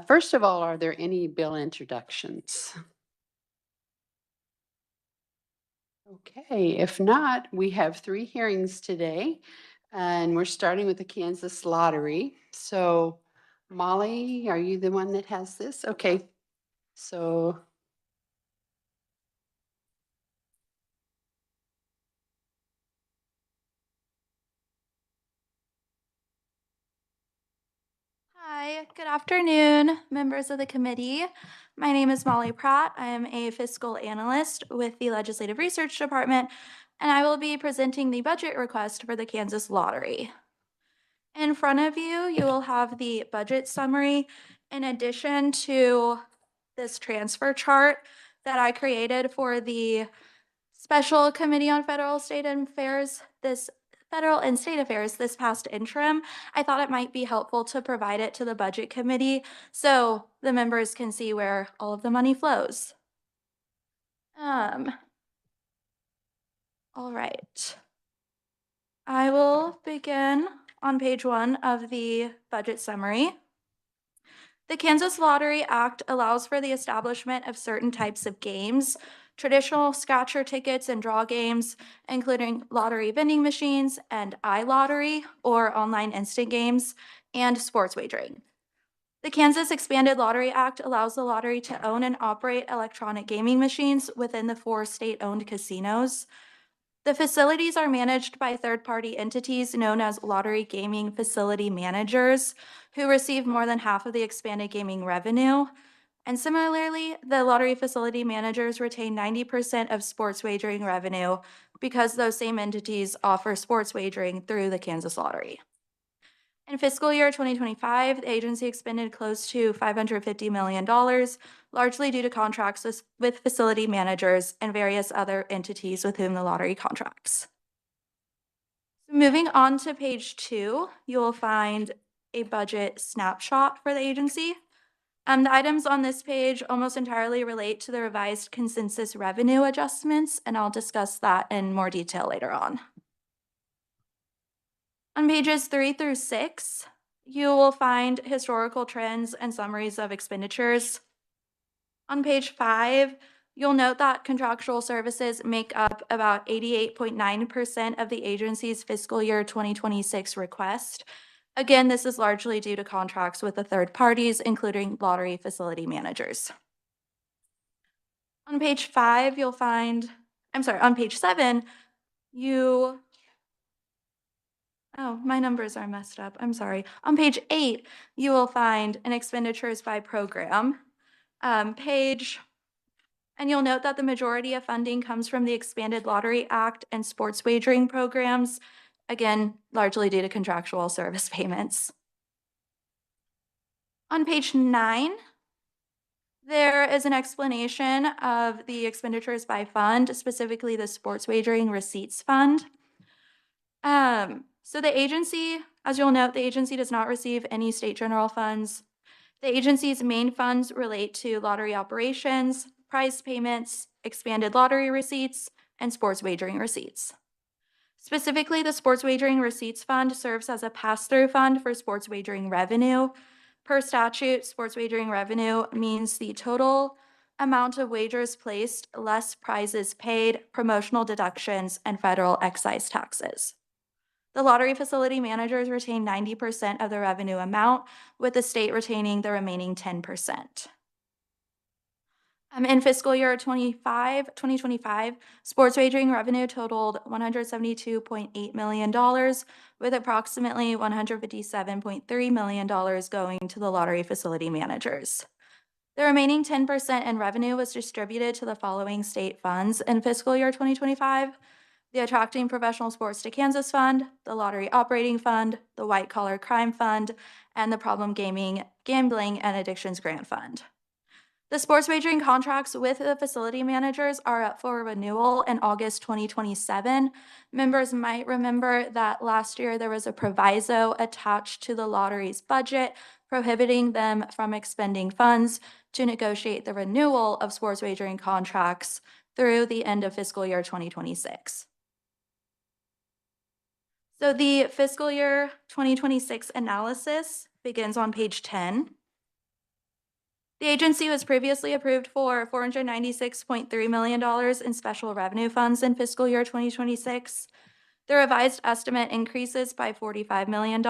First of all, are there any bill introductions? Okay, if not, we have 3 hearings today, and we're starting with the Kansas Lottery. So, Molly, are you the one that has this? Okay, so Hi, good afternoon, members of the committee. My name is Molly Pratt. I am a fiscal analyst with the Legislative Research Department, and I will be presenting the budget request for the Kansas Lottery. In front of you, you will have the budget summary in addition to this transfer chart that I created for the Special Committee on Federal and State Affairs this past interim. I thought it might be helpful to provide it to the Budget Committee so the members can see where all of the money flows. All right. I will begin on page 1 of the budget summary. The Kansas Lottery Act allows for the establishment of certain types of games, traditional scratcher tickets and draw games, including lottery vending machines and iLottery or online instant games, and sports wagering. The Kansas Expanded Lottery Act allows the lottery to own and operate electronic gaming machines within the 4 state-owned casinos. The facilities are managed by third-party entities known as lottery gaming facility managers, who receive more than half of the expanded gaming revenue. And similarly, the lottery facility managers retain 90% of sports wagering revenue because those same entities offer sports wagering through the Kansas Lottery. In fiscal year 2025, the agency expended close to $550 million, largely due to contracts with facility managers and various other entities with whom the lottery contracts. Moving on to page 2, you will find a budget snapshot for the agency. The items on this page almost entirely relate to the revised consensus revenue adjustments, and I'll discuss that in more detail later on. On pages 3 through 6, you will find historical trends and summaries of expenditures. On page 5, you'll note that contractual services make up about 88.9% of the agency's fiscal year 2026 request. Again, this is largely due to contracts with the third parties, including lottery facility managers. On page 5, on page 7, oh, my numbers are messed up. I'm sorry. On page 8, you will find an expenditures by program page, and you'll note that the majority of funding comes from the Expanded Lottery Act and sports wagering programs, again, largely due to contractual service payments. On page 9, there is an explanation of the expenditures by fund, specifically the sports wagering receipts fund. So the agency, as you'll note, the agency does not receive any state general funds. The agency's main funds relate to lottery operations, prize payments, expanded lottery receipts, and sports wagering receipts. Specifically, the Sports Wagering Receipts Fund serves as a pass-through fund for sports wagering revenue. Per statute, sports wagering revenue means the total amount of wagers placed less prizes paid, promotional deductions, and federal excise taxes. The lottery facility managers retain 90% of the revenue amount, with the state retaining the remaining 10%. In fiscal year 2025, sports wagering revenue totaled $172.8 million, with approximately $157.3 million going to the lottery facility managers. The remaining 10% in revenue was distributed to the following state funds in fiscal year 2025: the Attracting Professional Sports to Kansas Fund, the Lottery Operating Fund, the White Collar Crime Fund, and the Problem Gambling and Addictions Grant Fund. The sports wagering contracts with the facility managers are up for renewal in August 2027. Members might remember that last year there was a proviso attached to the lottery's budget prohibiting them from expending funds to negotiate the renewal of sports wagering contracts through the end of fiscal year 2026. So the fiscal year 2026 analysis begins on page 10. The agency was previously approved for $496.3 million in special revenue funds in fiscal year 2026. The revised estimate increases by $45 million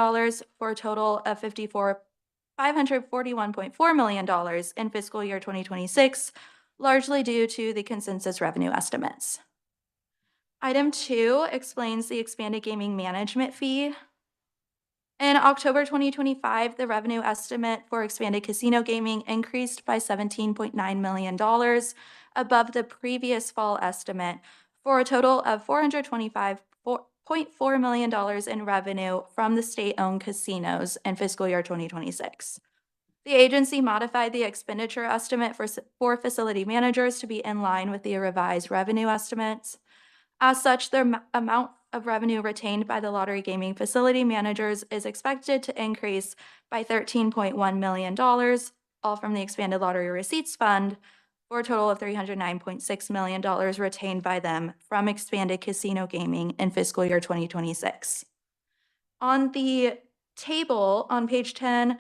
for a total of $541.4 million in fiscal year 2026, largely due to the consensus revenue estimates. Item 2 explains the expanded gaming management fee. In October 2025, the revenue estimate for expanded casino gaming increased by $17.9 million above the previous fall estimate for a total of $425.4 million in revenue from the state-owned casinos in fiscal year 2026. The agency modified the expenditure estimate for facility managers to be in line with the revised revenue estimates. As such, the amount of revenue retained by the lottery gaming facility managers is expected to increase by $13.1 million, all from the expanded lottery receipts fund, for a total of $309.6 million retained by them from expanded casino gaming in fiscal year 2026. On the table on page 10,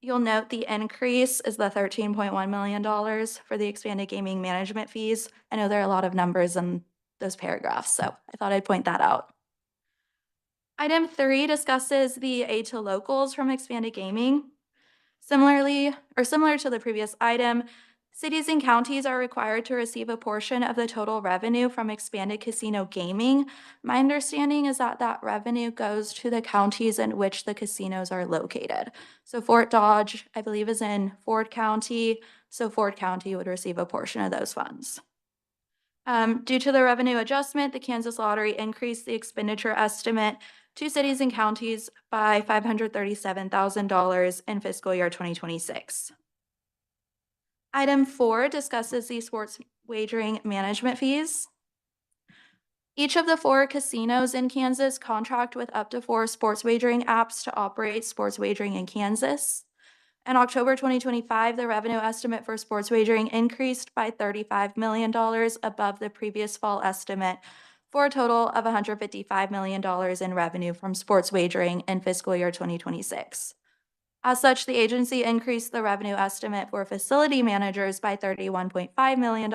you'll note the increase is the $13.1 million for the expanded gaming management fees. I know there are a lot of numbers in those paragraphs, so I thought I'd point that out. Item 3 discusses the aid to locals from expanded gaming. Similar to the previous item, cities and counties are required to receive a portion of the total revenue from expanded casino gaming. My understanding is that that revenue goes to the counties in which the casinos are located. So Fort Dodge, I believe, is in Ford County, so Ford County would receive a portion of those funds. Due to the revenue adjustment, the Kansas Lottery increased the expenditure estimate to cities and counties by $537,000 in fiscal year 2026. Item 4 discusses the sports wagering management fees. Each of the 4 casinos in Kansas contract with up to 4 sports wagering apps to operate sports wagering in Kansas. In October 2025, the revenue estimate for sports wagering increased by $35 million above the previous fall estimate for a total of $155 million in revenue from sports wagering in fiscal year 2026. As such, the agency increased the revenue estimate for facility managers by $31.5 million,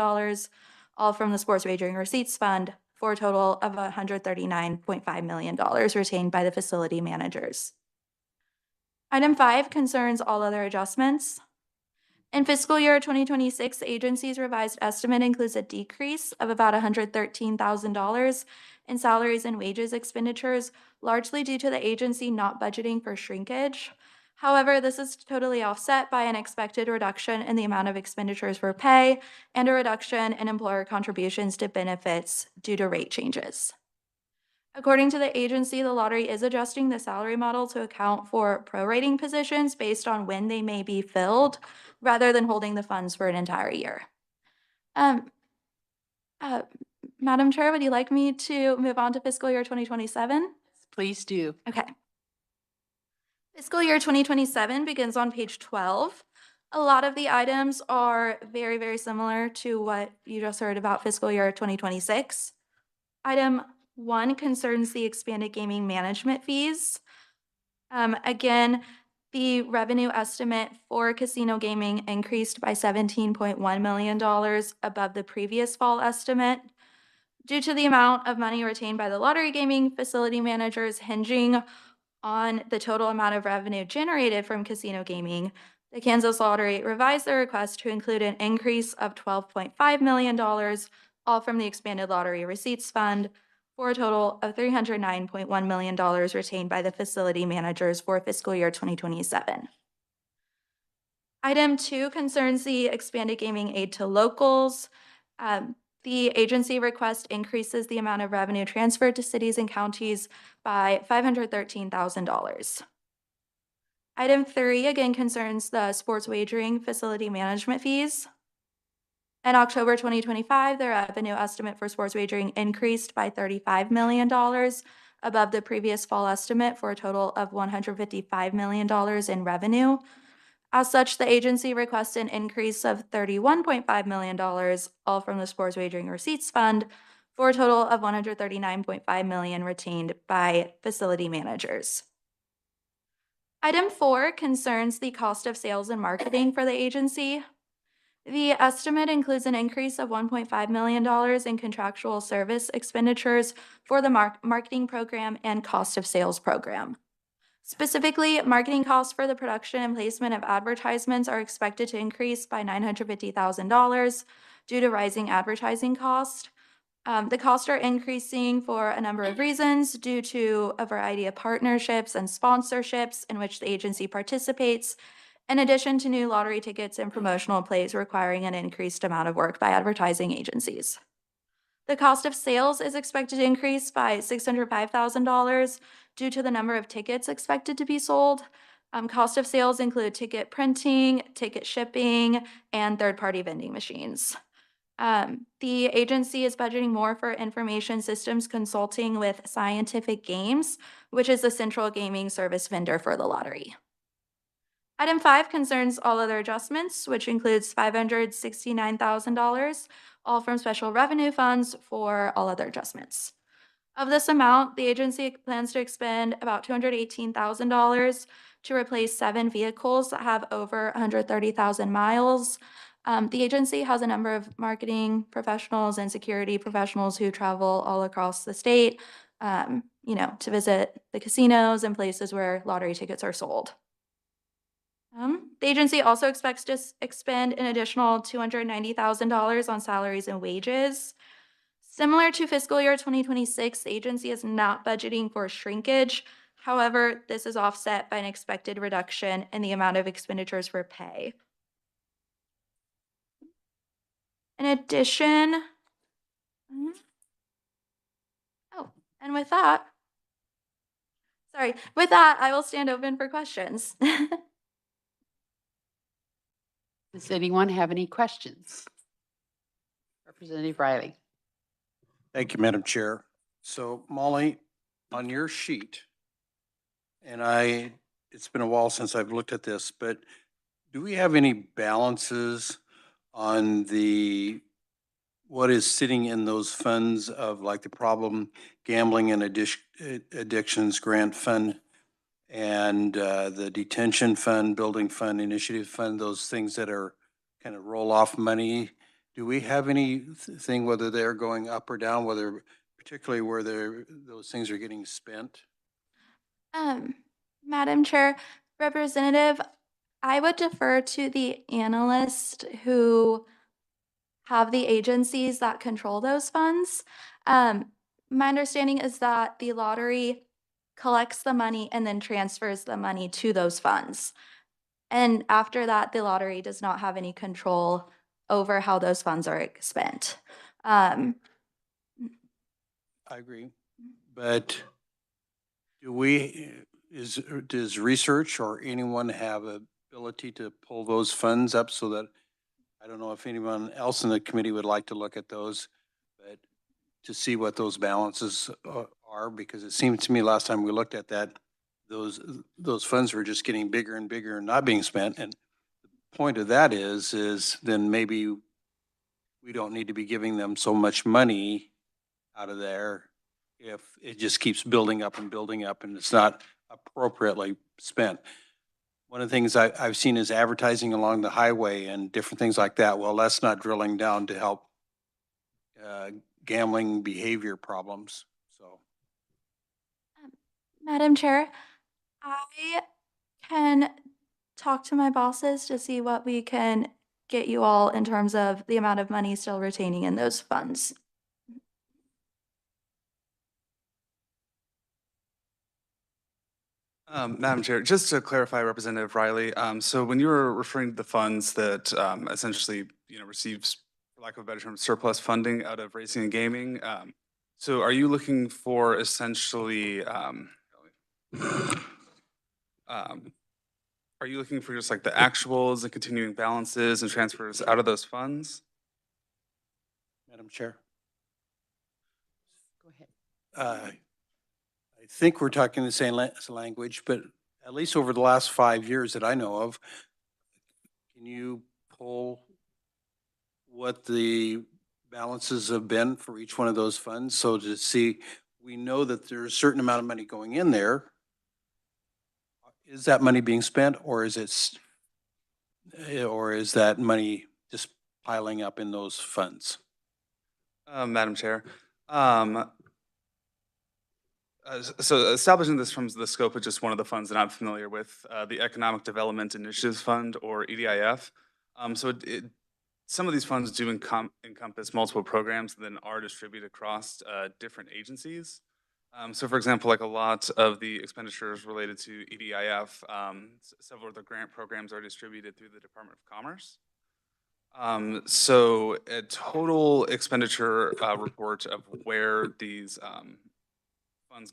all from the sports wagering receipts fund, for a total of $139.5 million retained by the facility managers. Item 5 concerns all other adjustments. In fiscal year 2026, the agency's revised estimate includes a decrease of about $113,000 in salaries and wages expenditures, largely due to the agency not budgeting for shrinkage. However, this is totally offset by an expected reduction in the amount of expenditures for pay and a reduction in employer contributions to benefits due to rate changes. According to the agency, the lottery is adjusting the salary model to account for prorating positions based on when they may be filled, rather than holding the funds for an entire year. Um, uh, Madam Chair, would you like me to move on to fiscal year 2027? Please do. Okay. Fiscal year 2027 begins on page 12. A lot of the items are very, very similar to what you just heard about fiscal year 2026. Item 1 concerns the expanded gaming management fees. Again, the revenue estimate for casino gaming increased by $17.1 million above the previous fall estimate. Due to the amount of money retained by the lottery gaming facility managers hinging on the total amount of revenue generated from casino gaming, the Kansas Lottery revised their request to include an increase of $12.5 million, all from the expanded lottery receipts fund, for a total of $309.1 million retained by the facility managers for fiscal year 2027. Item 2 concerns the expanded gaming aid to locals. The agency request increases the amount of revenue transferred to cities and counties by $513,000. Item 3 again concerns the sports wagering facility management fees. In October 2025, the revenue estimate for sports wagering increased by $35 million above the previous fall estimate for a total of $155 million in revenue. As such, the agency requests an increase of $31.5 million, all from the sports wagering receipts fund, for a total of $139.5 million retained by facility managers. Item 4 concerns the cost of sales and marketing for the agency. The estimate includes an increase of $1.5 million in contractual service expenditures for the marketing program and cost of sales program. Specifically, marketing costs for the production and placement of advertisements are expected to increase by $950,000 due to rising advertising costs. The costs are increasing for a number of reasons due to a variety of partnerships and sponsorships in which the agency participates, in addition to new lottery tickets and promotional plays requiring an increased amount of work by advertising agencies. The cost of sales is expected to increase by $605,000 due to the number of tickets expected to be sold. Cost of sales include ticket printing, ticket shipping, and third-party vending machines. The agency is budgeting more for information systems consulting with Scientific Games, which is the central gaming service vendor for the lottery. Item 5 concerns all other adjustments, which includes $569,000, all from special revenue funds for all other adjustments. Of this amount, the agency plans to expend about $218,000 to replace 7 vehicles that have over 130,000 miles. The agency has a number of marketing professionals and security professionals who travel all across the state, to visit the casinos and places where lottery tickets are sold. The agency also expects to expend an additional $290,000 on salaries and wages. Similar to fiscal year 2026, the agency is not budgeting for shrinkage. However, this is offset by an expected reduction in the amount of expenditures for pay. In addition, and with that, I will stand open for questions. Does anyone have any questions? Representative Riley. Thank you, Madam Chair. So Molly, on your sheet, and it's been a while since I've looked at this, but do we have any balances on what is sitting in those funds of like the problem gambling and addictions grant fund and the detention fund, building fund, initiative fund, those things that are kind of roll off money? Do we have anything, whether they're going up or down, particularly where those things are getting spent? Madam Chair, Representative, I would defer to the analyst who have the agencies that control those funds. My understanding is that the lottery collects the money and then transfers the money to those funds. And after that, the lottery does not have any control over how those funds are spent. I agree, but does research or anyone have ability to pull those funds up so that, I don't know if anyone else in the committee would like to look at those, but to see what those balances are, because it seemed to me last time we looked at that, those funds were just getting bigger and bigger and not being spent. And the point of that is then maybe we don't need to be giving them so much money out of there if it just keeps building up and it's not appropriately spent. One of the things I've seen is advertising along the highway and different things like that. Well, that's not drilling down to help gambling behavior problems. So, Madam Chair, I can talk to my bosses to see what we can get you all in terms of the amount of money still retaining in those funds. Madam Chair, just to clarify, Representative Riley, so when you were referring to the funds that essentially, receives, for lack of a better term, surplus funding out of racing and gaming, so are you looking for essentially, are you looking for just like the actuals and continuing balances and transfers out of those funds? Madam Chair. Go ahead. I think we're talking the same language, but at least over the last 5 years that I know of, can you pull what the balances have been for each one of those funds? So to see, we know that there's a certain amount of money going in there. Is that money being spent, or is that money just piling up in those funds? Madam Chair, so establishing this from the scope of just one of the funds that I'm familiar with, the Economic Development Initiatives Fund, or EDIF. Some of these funds do encompass multiple programs that then are distributed across different agencies. So for example, like a lot of the expenditures related to EDIF, several of the grant programs are distributed through the Department of Commerce. So a total expenditure report of where these funds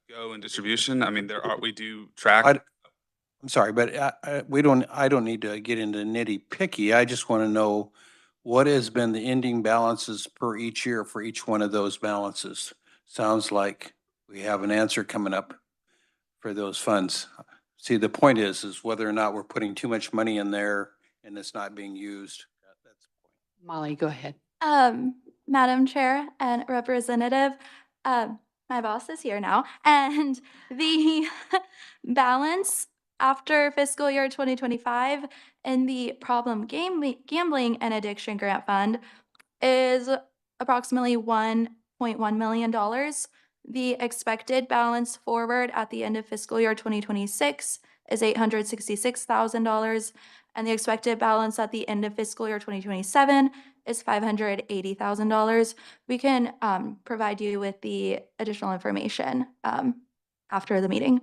go in distribution, I mean, we do track. I'm sorry, but I don't need to get into nitty picky. I just want to know what has been the ending balances per each year for each one of those balances. Sounds like we have an answer coming up for those funds. See, the point is whether or not we're putting too much money in there and it's not being used. That's the point. Molly, go ahead. Madam Chair and Representative, my boss is here now, and the balance after fiscal year 2025 in the Problem Gambling and Addiction Grant Fund is approximately $1.1 million. The expected balance forward at the end of fiscal year 2026 is $866,000, and the expected balance at the end of fiscal year 2027 is $580,000. We can provide you with the additional information after the meeting.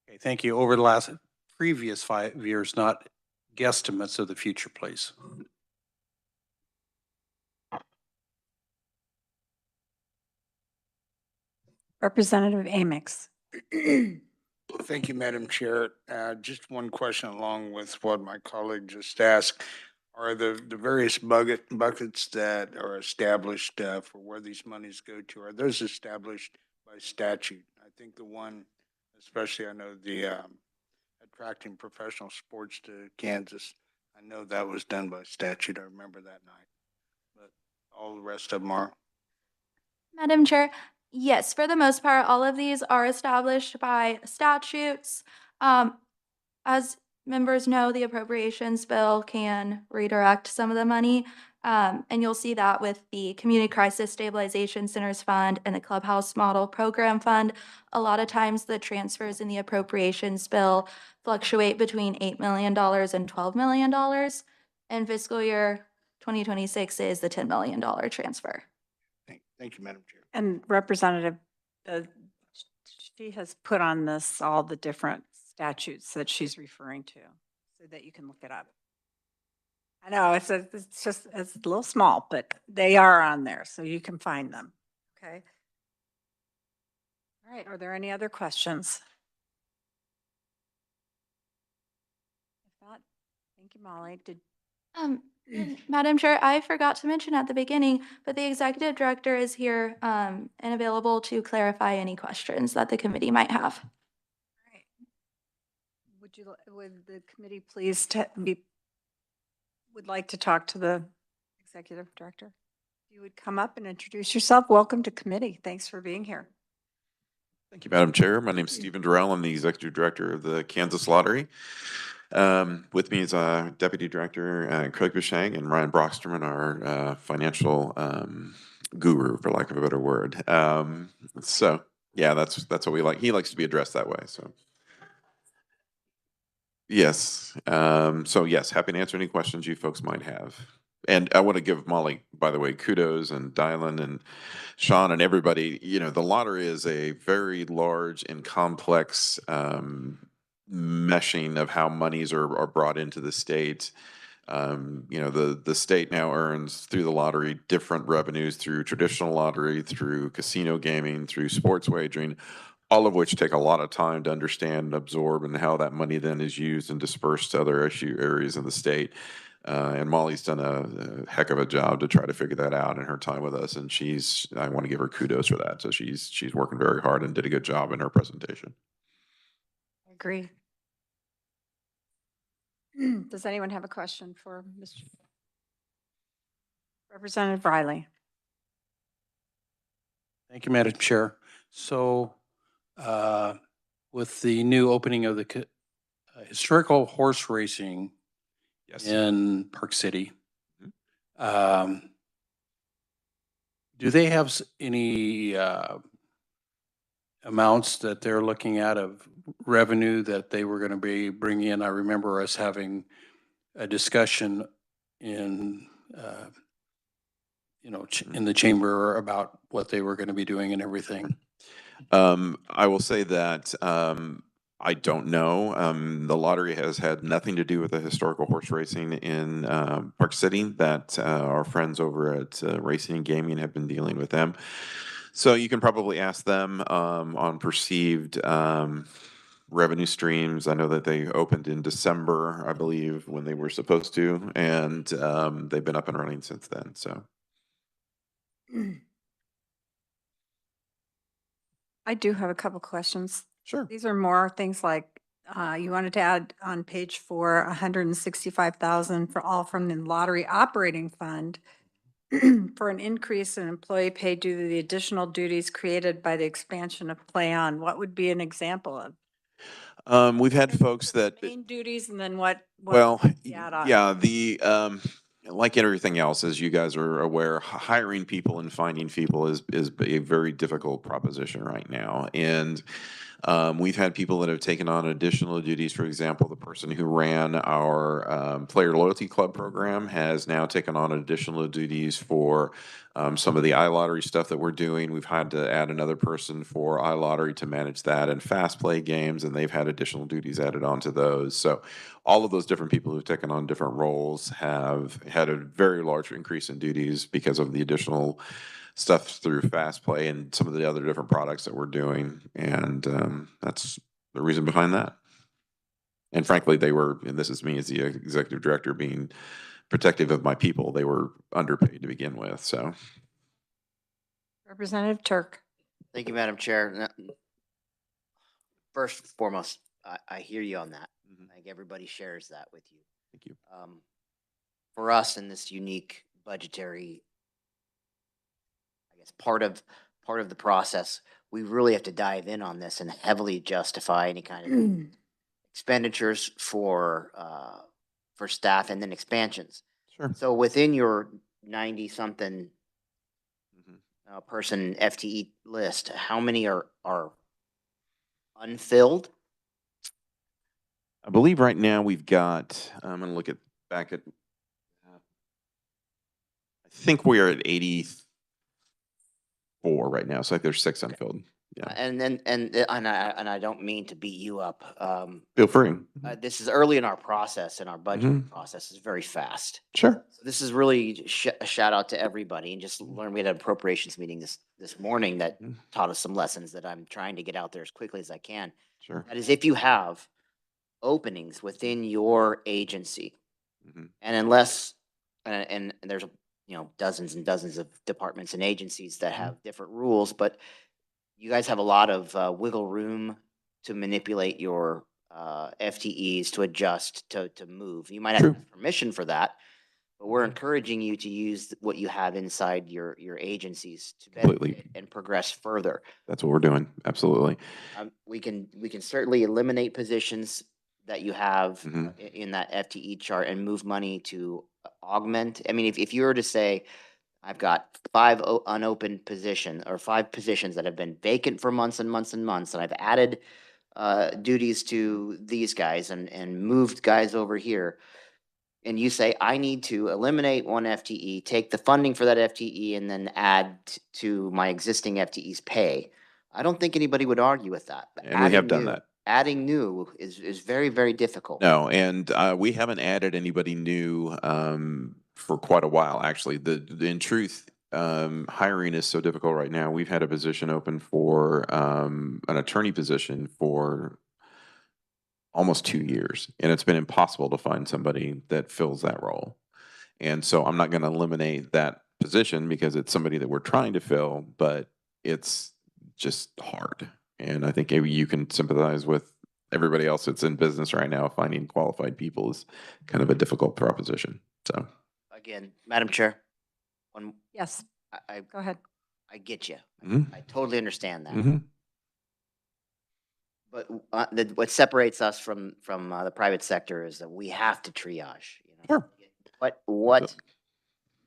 Okay, thank you. Over the previous 5 years, not guesstimates of the future, please. Representative Amix. Thank you, Madam Chair. Just one question along with what my colleague just asked. Are the various buckets that are established for where these monies go to, are those established by statute? I think the one, especially I know the attracting professional sports to Kansas, I know that was done by statute. I remember that night. But all the rest of them are. Madam Chair, yes, for the most part, all of these are established by statutes. As members know, the appropriations bill can redirect some of the money. And you'll see that with the Community Crisis Stabilization Centers Fund and the Clubhouse Model Program Fund. A lot of times the transfers in the appropriations bill fluctuate between $8 million and $12 million. And fiscal year 2026 is the $10 million transfer. Thank you, Madam Chair. And Representative, she has put on this all the different statutes that she's referring to so that you can look it up. I know it's a little small, but they are on there so you can find them. Okay. All right. Are there any other questions? If not, thank you, Molly. Madam Chair, I forgot to mention at the beginning, but the executive director is here and available to clarify any questions that the committee might have. All right. Would the committee please would like to talk to the executive director? If you would come up and introduce yourself. Welcome to committee. Thanks for being here. Thank you, Madam Chair. My name is Stephen Durrell. I'm the Executive Director of the Kansas Lottery. With me is Deputy Director Craig Bishang and Ryan Brocksterman, our financial guru, for lack of a better word. So yeah, that's what we like. He likes to be addressed that way. So yes. So yes, happy to answer any questions you folks might have. And I want to give Molly, by the way, kudos, and Dylan and Sean and everybody. You know, the lottery is a very large and complex meshing of how monies are brought into the state. You know, the state now earns through the lottery different revenues through traditional lottery, through casino gaming, through sports wagering, all of which take a lot of time to understand and absorb, and how that money then is used and dispersed to other areas in the state. And Molly's done a heck of a job to try to figure that out in her time with us, and I want to give her kudos for that. So she's working very hard and did a good job in her presentation. I agree. Does anyone have a question for Mr. Representative Riley? Thank you, Madam Chair. So with the new opening of the historical horse racing Yes. in Park City, Do they have any amounts that they're looking at of revenue that they were going to be bringing in? I remember us having a discussion in, in the chamber about what they were going to be doing and everything. I will say that I don't know. The lottery has had nothing to do with the historical horse racing in Park City. That our friends over at Racing and Gaming have been dealing with them. So you can probably ask them on perceived revenue streams. I know that they opened in December, I believe, when they were supposed to, and they've been up and running since then. So. I do have a couple questions. Sure. These are more things like, you wanted to add on page 4, 165,000 for all from the lottery operating fund for an increase in employee pay due to the additional duties created by the expansion of Play On. What would be an example of? We've had folks that, Main duties and then what? well, the add-on? yeah, like everything else, as you guys are aware, hiring people and finding people is a very difficult proposition right now. And we've had people that have taken on additional duties. For example, the person who ran our player loyalty club program has now taken on additional duties for some of the iLottery stuff that we're doing. We've had to add another person for iLottery to manage that and fast play games, and they've had additional duties added onto those. So all of those different people who've taken on different roles have had a very large increase in duties because of the additional stuff through fast play and some of the other different products that we're doing. And that's the reason behind that. And frankly, they were, and this is me as the executive director being protective of my people, they were underpaid to begin with. So. Representative Turk. Thank you, Madam Chair. First and foremost, I hear you on that. I think everybody shares that with you. Thank you. For us in this unique budgetary, I guess, part of the process, we really have to dive in on this and heavily justify any kind of expenditures for staff and then expansions. Sure. So within your 90-something person FTE list, how many are unfilled? I believe right now we've got, I'm going to look back at, I think we are at 84 right now. So like there's 6 unfilled. Yeah. And I don't mean to beat you up. Feel free. This is early in our process, and our budget process is very fast. Sure. So this is really a shout out to everybody, and just learn. We had an appropriations meeting this morning that taught us some lessons that I'm trying to get out there as quickly as I can. Sure. That is, if you have openings within your agency, and unless and there's dozens and dozens of departments and agencies that have different rules, but you guys have a lot of wiggle room to manipulate your FTEs to adjust, to move. You might have permission for that, but we're encouraging you to use what you have inside your agencies to benefit and progress further. That's what we're doing. Absolutely. We can certainly eliminate positions that you have in that FTE chart and move money to augment. I mean, if you were to say, I've got 5 unopened positions, or 5 positions that have been vacant for months and months and months, and I've added duties to these guys and moved guys over here, and you say, I need to eliminate 1 FTE, take the funding for that FTE, and then add to my existing FTE's pay, I don't think anybody would argue with that. But And we have done that. Adding new is very, very difficult. No, and we haven't added anybody new for quite a while, actually. In truth, hiring is so difficult right now. We've had a position open for an attorney position for almost 2 years, and it's been impossible to find somebody that fills that role. And so I'm not going to eliminate that position because it's somebody that we're trying to fill, but it's just hard. And I think maybe you can sympathize with everybody else that's in business right now. Finding qualified people is kind of a difficult proposition. So again, Madam Chair, Yes, go ahead. I get you. I totally understand that. But what separates us from the private sector is that we have to triage. Sure. What?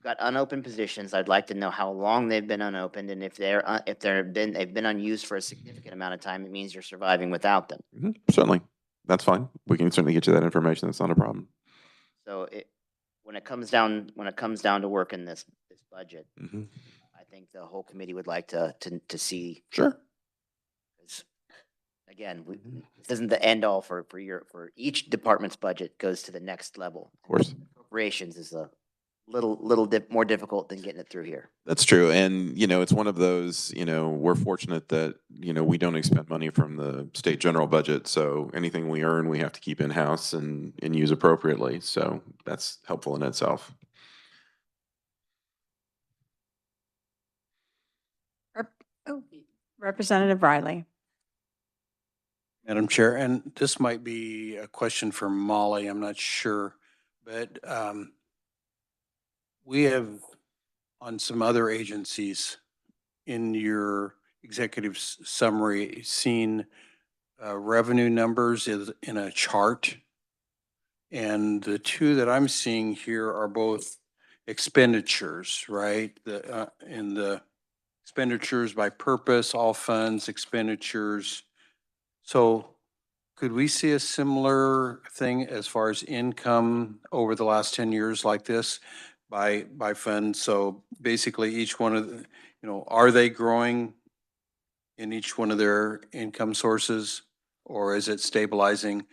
Go got unopened positions. I'd like to know how long they've been unopened, and if they've been unused for a significant amount of time, it means you're surviving without them. Certainly. That's fine. We can certainly get you that information. That's not a problem. So when it comes down to working this budget, Mhm. I think the whole committee would like to see. Sure. 'Cause, again, this isn't the end all for each department's budget goes to the next level. Of course. Appropriations is a little more difficult than getting it through here. That's true. And, it's one of those, we're fortunate that, we don't expend money from the state general budget. So anything we earn, we have to keep in-house and use appropriately. So that's helpful in itself. Representative Riley. Madam Chair, and this might be a question for Molly, I'm not sure, but we have on some other agencies in your executive summary seen revenue numbers in a chart. And the two that I'm seeing here are both expenditures, right? In the expenditures by purpose, all funds, expenditures. So could we see a similar thing as far as income over the last 10 years like this by fund? So basically each one of the, are they growing in each one of their income sources, or is it stabilizing?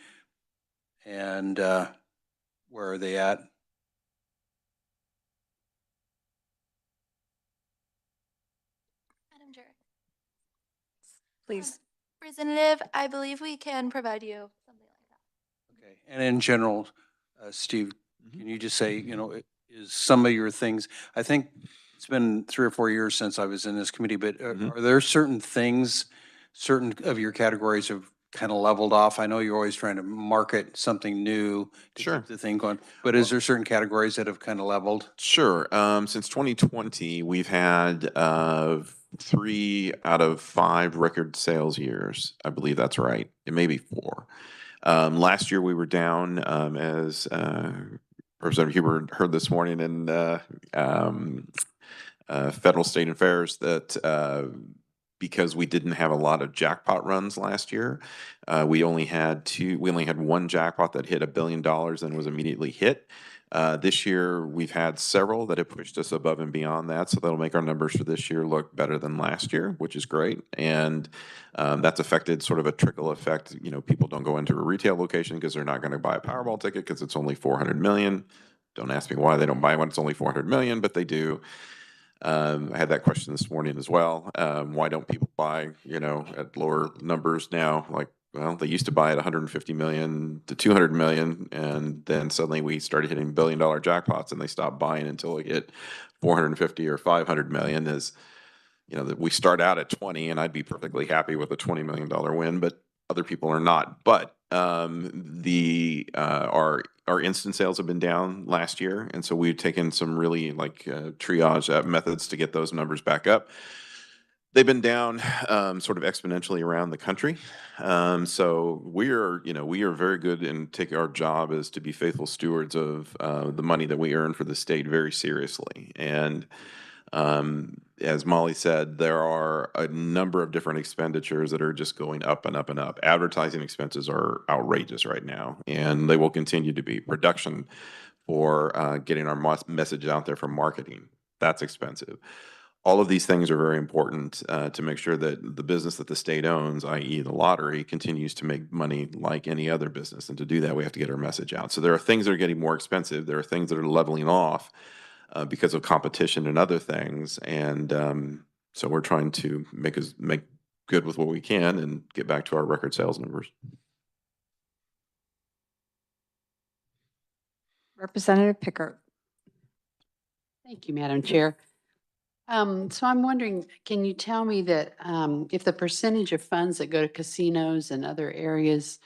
And where are they at? Madam Chair. Please. Representative, I believe we can provide you something like that. Okay, and in general, Steve, can you just say, is some of your things, I think it's been 3 or 4 years since I was in this committee, but are there certain things, certain of your categories have kind of leveled off? I know you're always trying to market something new to Sure. keep the thing going, but is there certain categories that have kind of leveled? Sure. Since 2020, we've had 3 out of 5 record sales years. I believe that's right. It may be 4. Last year we were down, as Representative Huber heard this morning in Federal State Affairs, that because we didn't have a lot of jackpot runs last year, we only had 1 jackpot that hit $1 billion and was immediately hit. This year, we've had several that have pushed us above and beyond that, so that'll make our numbers for this year look better than last year, which is great. And that's affected sort of a trickle effect. People don't go into a retail location because they're not going to buy a Powerball ticket because it's only $400 million. Don't ask me why they don't buy one. It's only $400 million, but they do. I had that question this morning as well. Why don't people buy, at lower numbers now? Well, they used to buy at 150 million to 200 million, and then suddenly we started hitting $1 billion jackpots, and they stopped buying until it hit 450 or 500 million. That we start out at 20, and I'd be perfectly happy with a $20 million win, but other people are not. But our instant sales have been down last year, and so we've taken some really triage methods to get those numbers back up. They've been down sort of exponentially around the country. So we are very good and take our job as to be faithful stewards of the money that we earn for the state very seriously. And as Molly said, there are a number of different expenditures that are just going up and up and up. Advertising expenses are outrageous right now, and they will continue to be. Production for getting our message out there for marketing, that's expensive. All of these things are very important to make sure that the business that the state owns, i.e. the lottery, continues to make money like any other business. And to do that, we have to get our message out. So there are things that are getting more expensive. There are things that are leveling off because of competition and other things. And so we're trying to make good with what we can and get back to our record sales numbers. Representative Pickert. Thank you, Madam Chair. So I'm wondering, can you tell me that if the percentage of funds that go to casinos and other areas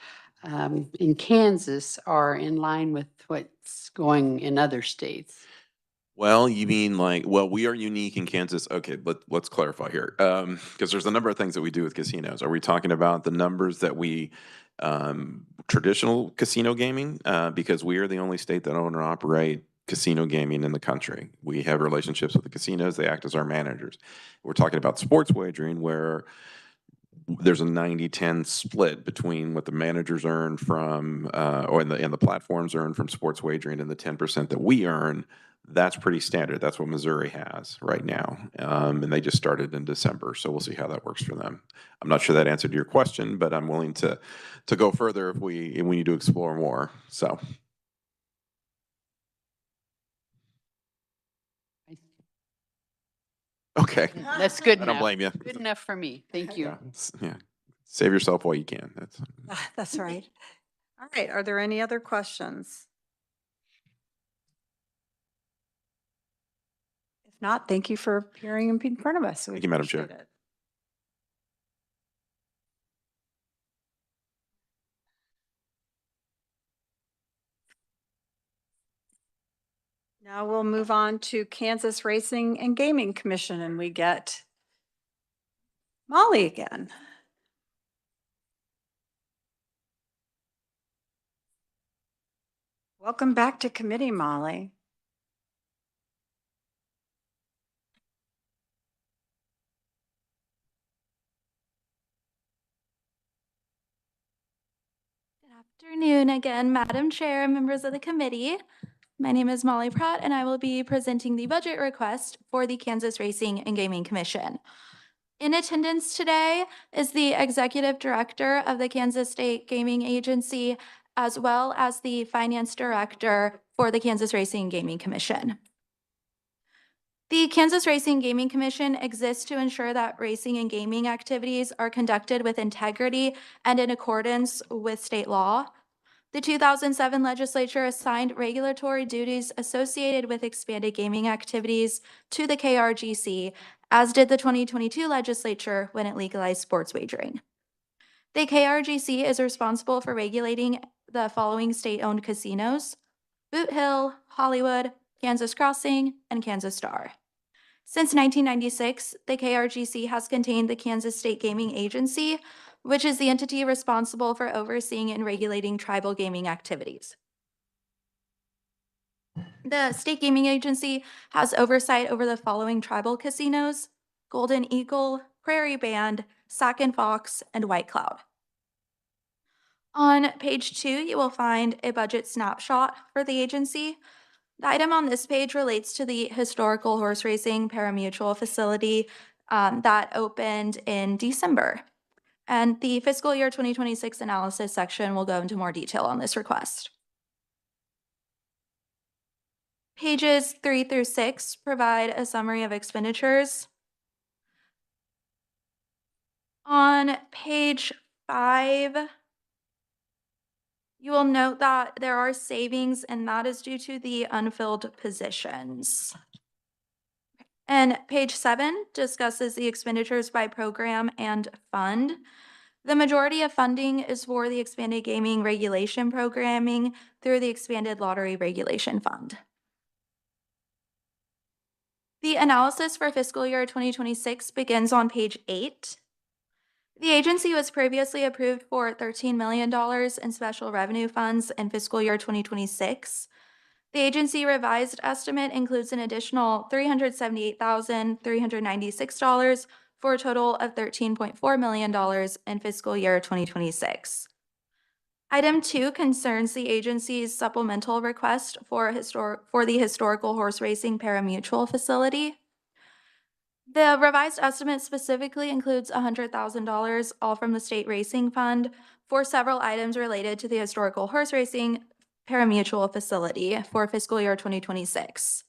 in Kansas are in line with what's going in other states? Well, you mean we are unique in Kansas. Okay, but let's clarify here. Because there's a number of things that we do with casinos. Are we talking about the numbers that we, traditional casino gaming? Because we are the only state that own or operate casino gaming in the country. We have relationships with the casinos. They act as our managers. We're talking about sports wagering where there's a 90-10 split between what the managers earn from, and the platforms earn from sports wagering and the 10% that we earn. That's pretty standard. That's what Missouri has right now. And they just started in December, so we'll see how that works for them. I'm not sure that answered your question, but I'm willing to go further if we need to explore more. So. Okay. That's good I enough. don't blame you. Good enough for me. Thank you. Yeah, yeah. Save yourself while you can. That's right. All right, are there any other questions? If not, thank you for appearing in front of us. We Thank you, Madam Chair. appreciate it. Now we'll move on to Kansas Racing and Gaming Commission, and we get Molly again. Welcome back to committee, Molly. Good afternoon again, Madam Chair and members of the committee. My name is Molly Pratt, and I will be presenting the budget request for the Kansas Racing and Gaming Commission. In attendance today is the Executive Director of the Kansas State Gaming Agency, as well as the Finance Director for the Kansas Racing and Gaming Commission. The Kansas Racing and Gaming Commission exists to ensure that racing and gaming activities are conducted with integrity and in accordance with state law. The 2007 legislature assigned regulatory duties associated with expanded gaming activities to the KRGC, as did the 2022 legislature when it legalized sports wagering. The KRGC is responsible for regulating the following state-owned casinos: Boot Hill, Hollywood, Kansas Crossing, and Kansas Star. Since 1996, the KRGC has contained the Kansas State Gaming Agency, which is the entity responsible for overseeing and regulating tribal gaming activities. The State Gaming Agency has oversight over the following tribal casinos: Golden Eagle, Prairie Band, Sac and Fox, and White Cloud. On page 2, you will find a budget snapshot for the agency. The item on this page relates to the historical horse racing parimutuel facility that opened in December. And the fiscal year 2026 analysis section will go into more detail on this request. Pages 3 through 6 provide a summary of expenditures. On page 5, you will note that there are savings, and that is due to the unfilled positions. And page 7 discusses the expenditures by program and fund. The majority of funding is for the expanded gaming regulation programming through the expanded lottery regulation fund. The analysis for fiscal year 2026 begins on page 8. The agency was previously approved for $13 million in special revenue funds in fiscal year 2026. The agency revised estimate includes an additional $378,396 for a total of $13.4 million in fiscal year 2026. Item 2 concerns the agency's supplemental request for the historical horse racing parimutuel facility. The revised estimate specifically includes $100,000, all from the state racing fund, for several items related to the historical horse racing parimutuel facility for fiscal year 2026.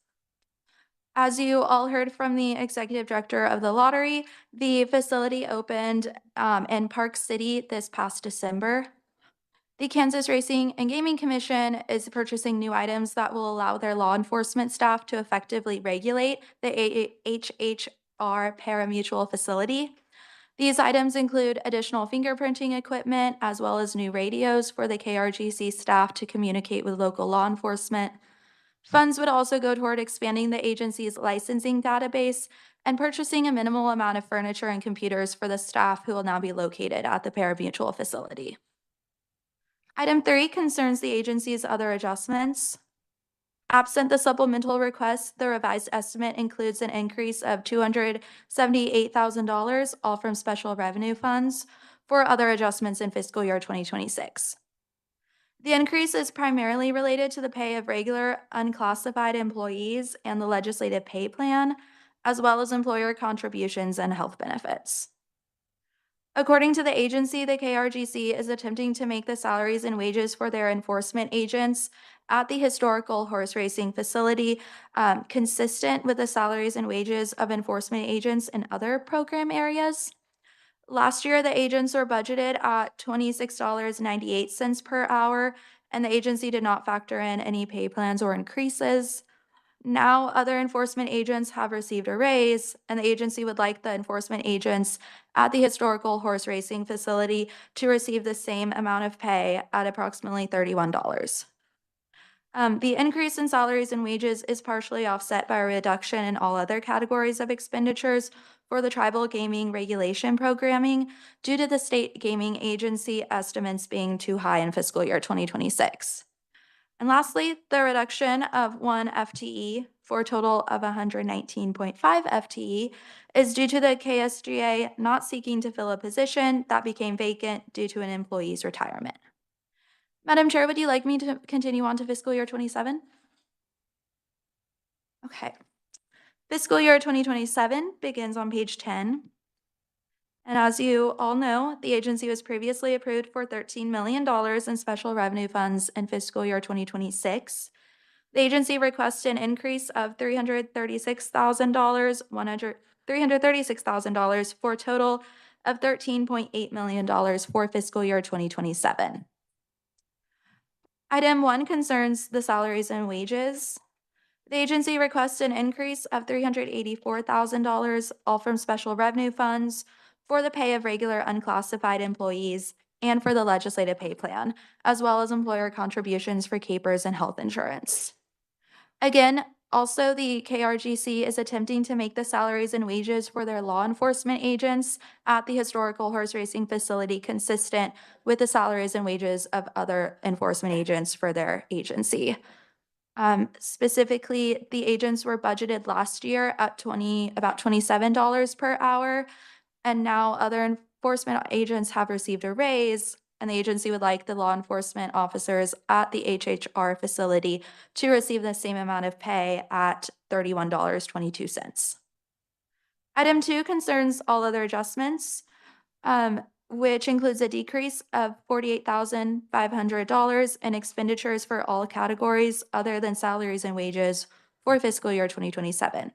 As you all heard from the executive director of the lottery, the facility opened in Park City this past December. The Kansas Racing and Gaming Commission is purchasing new items that will allow their law enforcement staff to effectively regulate the HHR parimutuel facility. These items include additional fingerprinting equipment, as well as new radios for the KRGC staff to communicate with local law enforcement. Funds would also go toward expanding the agency's licensing database and purchasing a minimal amount of furniture and computers for the staff who will now be located at the parimutuel facility. Item 3 concerns the agency's other adjustments. Absent the supplemental request, the revised estimate includes an increase of $278,000, all from special revenue funds, for other adjustments in fiscal year 2026. The increase is primarily related to the pay of regular unclassified employees and the legislative pay plan, as well as employer contributions and health benefits. According to the agency, the KRGC is attempting to make the salaries and wages for their enforcement agents at the historical horse racing facility consistent with the salaries and wages of enforcement agents in other program areas. Last year, the agents were budgeted at $26.98 per hour, and the agency did not factor in any pay plans or increases. Now, other enforcement agents have received a raise, and the agency would like the enforcement agents at the historical horse racing facility to receive the same amount of pay at approximately $31. The increase in salaries and wages is partially offset by a reduction in all other categories of expenditures for the tribal gaming regulation programming due to the state gaming agency estimates being too high in fiscal year 2026. And lastly, the reduction of 1 FTE for a total of 119.5 FTE is due to the KSGA not seeking to fill a position that became vacant due to an employee's retirement. Madam Chair, would you like me to continue on to fiscal year 27? Okay. Fiscal year 2027 begins on page 10. And as you all know, the agency was previously approved for $13 million in special revenue funds in fiscal year 2026. The agency requests an increase of $336,000 for a total of $13.8 million for fiscal year 2027. Item 1 concerns the salaries and wages. The agency requests an increase of $384,000, all from special revenue funds, for the pay of regular unclassified employees and for the legislative pay plan, as well as employer contributions for capers and health insurance. Again, also the KRGC is attempting to make the salaries and wages for their law enforcement agents at the historical horse racing facility consistent with the salaries and wages of other enforcement agents for their agency. Specifically, the agents were budgeted last year at about $27 per hour, and now other enforcement agents have received a raise, and the agency would like the law enforcement officers at the HHR facility to receive the same amount of pay at $31.22. Item 2 concerns all other adjustments, which includes a decrease of $48,500 in expenditures for all categories other than salaries and wages for fiscal year 2027.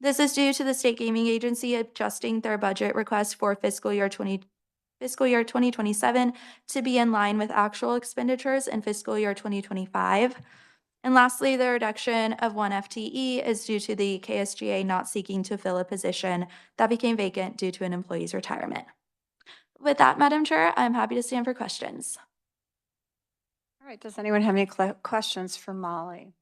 This is due to the state gaming agency adjusting their budget request for fiscal year 2027 to be in line with actual expenditures in fiscal year 2025. And lastly, the reduction of 1 FTE is due to the KSGA not seeking to fill a position that became vacant due to an employee's retirement. With that, Madam Chair, I'm happy to stand for questions. All right, does anyone have any questions for Molly?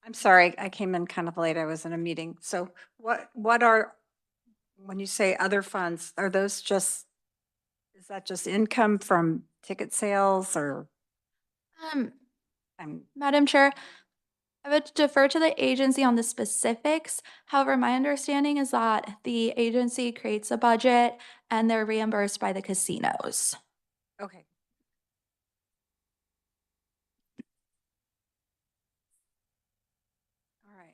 I'm sorry, I came in kind of late. I was in a meeting. So what are, when you say other funds, are those just, is that just income from ticket sales or? Madam Chair, I would defer to the agency on the specifics. However, my understanding is that the agency creates a budget and they're reimbursed by the casinos. Okay. All right.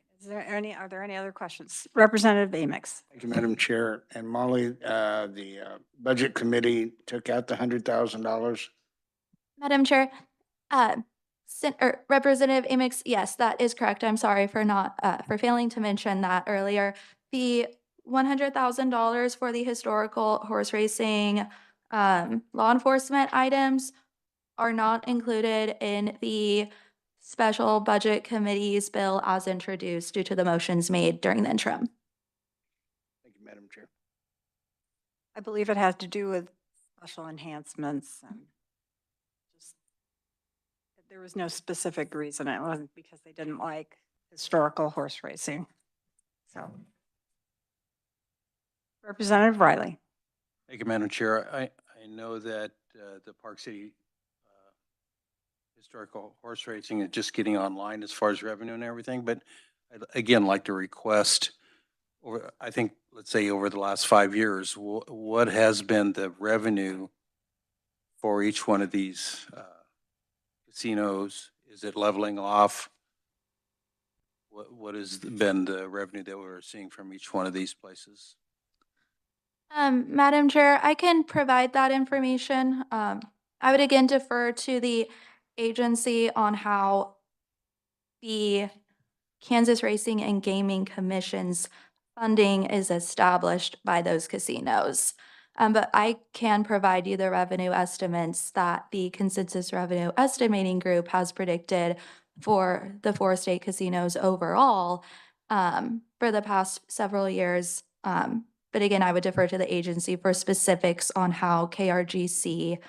Are there any other questions? Representative Amix. Thank you, Madam Chair. And Molly, the Budget Committee took out the $100,000. Madam Chair, Representative Amix, yes, that is correct. I'm sorry for not for failing to mention that earlier. The $100,000 for the historical horse racing law enforcement items are not included in the special budget committee's bill as introduced due to the motions made during the interim. Thank you, Madam Chair. I believe it has to do with special enhancements and just, there was no specific reason. It wasn't because they didn't like historical horse racing. So, Representative Riley. Thank you, Madam Chair. I know that the Park City historical horse racing is just getting online as far as revenue and everything, but I'd again like to request, or I think, let's say over the last 5 years, what has been the revenue for each one of these casinos? Is it leveling off? What has been the revenue that we're seeing from each one of these places? Madam Chair, I can provide that information. I would again defer to the agency on how the Kansas Racing and Gaming Commission's funding is established by those casinos. But I can provide you the revenue estimates that the Consensus Revenue Estimating Group has predicted for the four state casinos overall for the past several years. But again, I would defer to the agency for specifics on how KRGC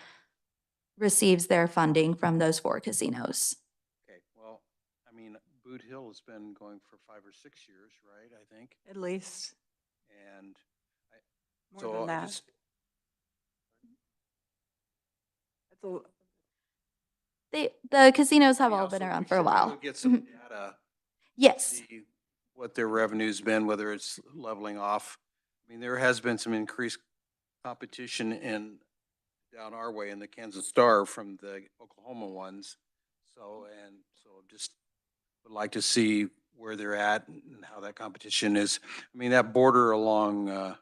receives their funding from those four casinos. Okay, well, I mean, Boot Hill has been going for 5 or 6 years, right, I think? At least And more so than I that. just, It's a- The casinos have I mean, all also, been around we for a should be able while. to get some Mhm. data, Yes. see what their revenue's been, whether it's leveling off. I mean, there has been some increased competition down our way in the Kansas Star from the Oklahoma ones. So, just would like to see where they're at and how that competition is. I mean, that border along,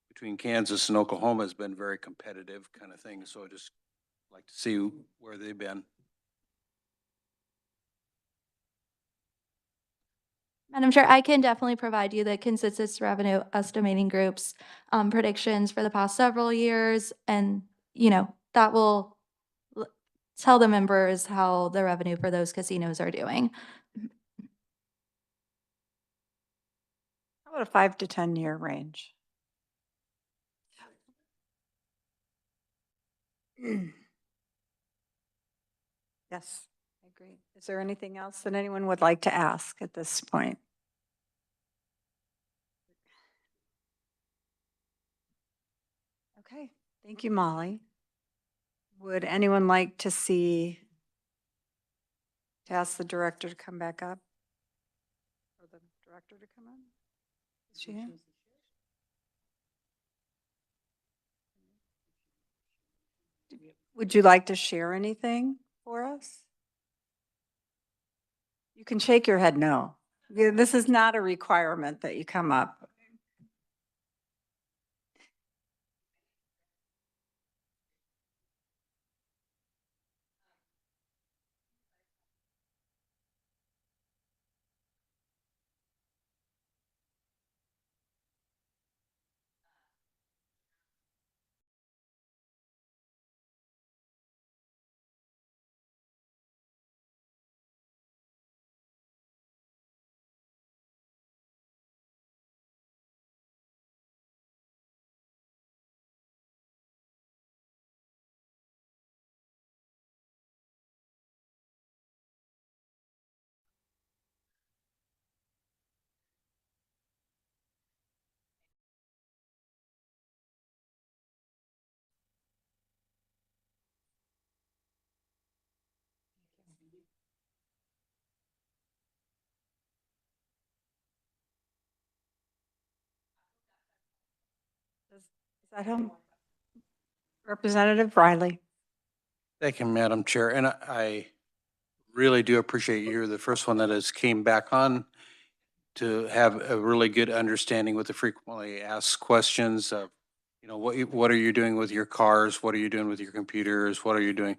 between Kansas and Oklahoma has been very competitive kind of thing. So I just like to see where they've been. Madam Chair, I can definitely provide you the Consensus Revenue Estimating Group's predictions for the past several years. And, that will tell the members how the revenue for those casinos are doing. How about a 5 to 10 year range? Yes, I agree. Is there anything else that anyone would like to ask at this point? Okay, thank you, Molly. Would anyone like to ask the director to come back up? Or the director to come on? Is she here? Would you like to share anything for us? You can shake your head no. This is not a requirement that you come up. Does that help? Representative Riley. Thank you, Madam Chair. And I really do appreciate you're the first one that has came back on to have a really good understanding with the frequently asked questions of, what are you doing with your cars? What are you doing with your computers? What are you doing?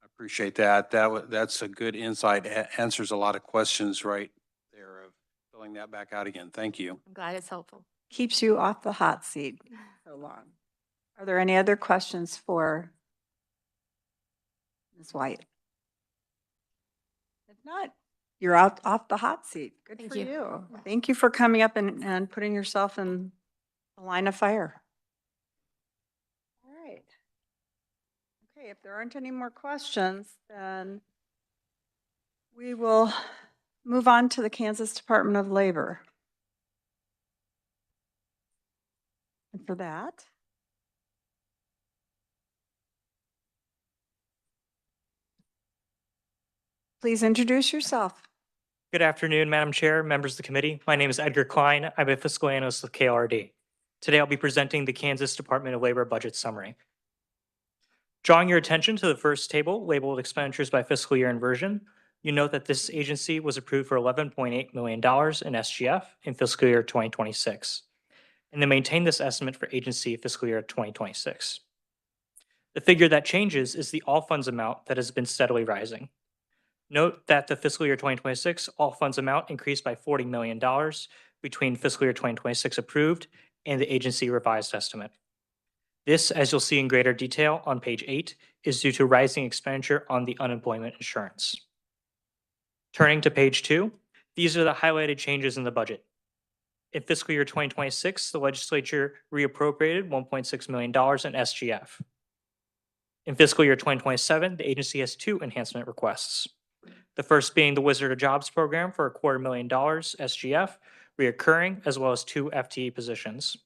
I appreciate that. That's a good insight. Answers a lot of questions right there of filling that back out again. Thank you. I'm glad it's helpful. Keeps you off the hot seat so long. Are there any other questions for Ms. White? If not, you're out off the hot seat. Good Thank for you. you. Thank you for coming up and putting yourself in a line of fire. All right. Okay, if there aren't any more questions, then we will move on to the Kansas Department of Labor. And for that, Please introduce yourself. Good afternoon, Madam Chair, members of the committee. My name is Edgar Klein. I'm a fiscal analyst with KLRD. Today, I'll be presenting the Kansas Department of Labor budget summary. Drawing your attention to the first table labeled expenditures by fiscal year inversion, you note that this agency was approved for $11.8 million in SGF in fiscal year 2026, and they maintain this estimate for agency fiscal year 2026. The figure that changes is the all funds amount that has been steadily rising. Note that the fiscal year 2026 all funds amount increased by $40 million between fiscal year 2026 approved and the agency revised estimate. This, as you'll see in greater detail on page 8, is due to rising expenditure on the unemployment insurance. Turning to page 2, these are the highlighted changes in the budget. In fiscal year 2026, the legislature reappropriated $1.6 million in SGF. In fiscal year 2027, the agency has 2 enhancement requests. The first being the Wizard of Jobs program for $250,000 SGF, reoccurring, as well as 2 FTE positions.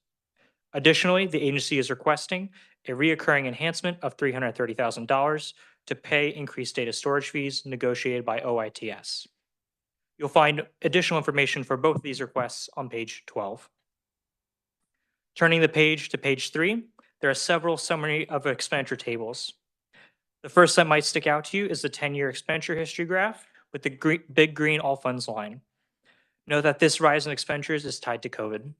Additionally, the agency is requesting a reoccurring enhancement of $330,000 to pay increased data storage fees negotiated by OITS. You'll find additional information for both of these requests on page 12. Turning the page to page 3, there are several summary of expenditure tables. The first that might stick out to you is the 10-year expenditure history graph with the big green all funds line. Note that this rise in expenditures is tied to COVID.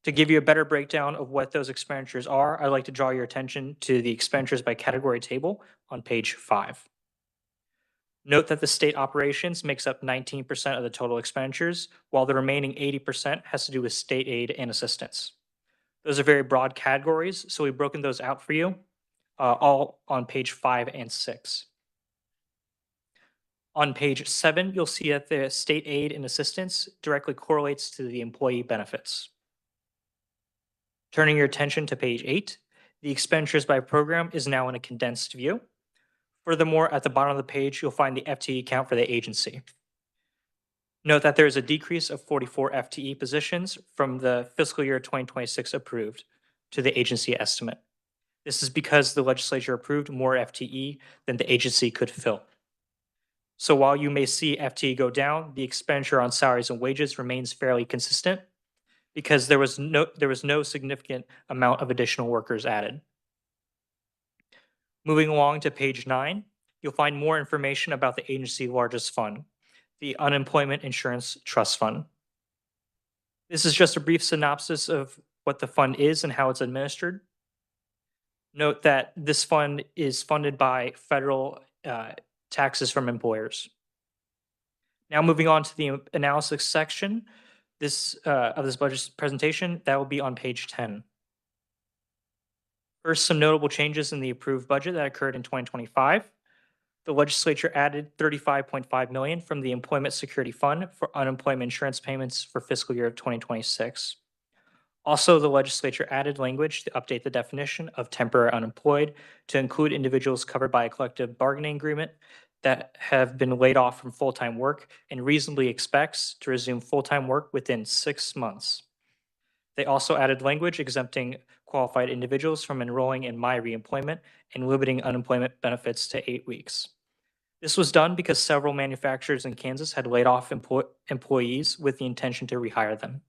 To give you a better breakdown of what those expenditures are, I'd like to draw your attention to the expenditures by category table on page 5. Note that the state operations makes up 19% of the total expenditures, while the remaining 80% has to do with state aid and assistance. Those are very broad categories, so we've broken those out for you, all on page 5 and 6. On page 7, you'll see that the state aid and assistance directly correlates to the employee benefits. Turning your attention to page 8, the expenditures by program is now in a condensed view. Furthermore, at the bottom of the page, you'll find the FTE count for the agency. Note that there is a decrease of 44 FTE positions from the fiscal year 2026 approved to the agency estimate. This is because the legislature approved more FTE than the agency could fill. So while you may see FTE go down, the expenditure on salaries and wages remains fairly consistent because there was no significant amount of additional workers added. Moving along to page 9, you'll find more information about the agency's largest fund, the Unemployment Insurance Trust Fund. This is just a brief synopsis of what the fund is and how it's administered. Note that this fund is funded by federal taxes from employers. Now moving on to the analysis section of this budget presentation, that will be on page 10. First, some notable changes in the approved budget that occurred in 2025. The legislature added $35.5 million from the Employment Security Fund for unemployment insurance payments for fiscal year 2026. Also, the legislature added language to update the definition of temporary unemployed to include individuals covered by a collective bargaining agreement that have been laid off from full-time work and reasonably expects to resume full-time work within 6 months. They also added language exempting qualified individuals from enrolling in My Reemployment and limiting unemployment benefits to 8 weeks. This was done because several manufacturers in Kansas had laid off employees with the intention to rehire them.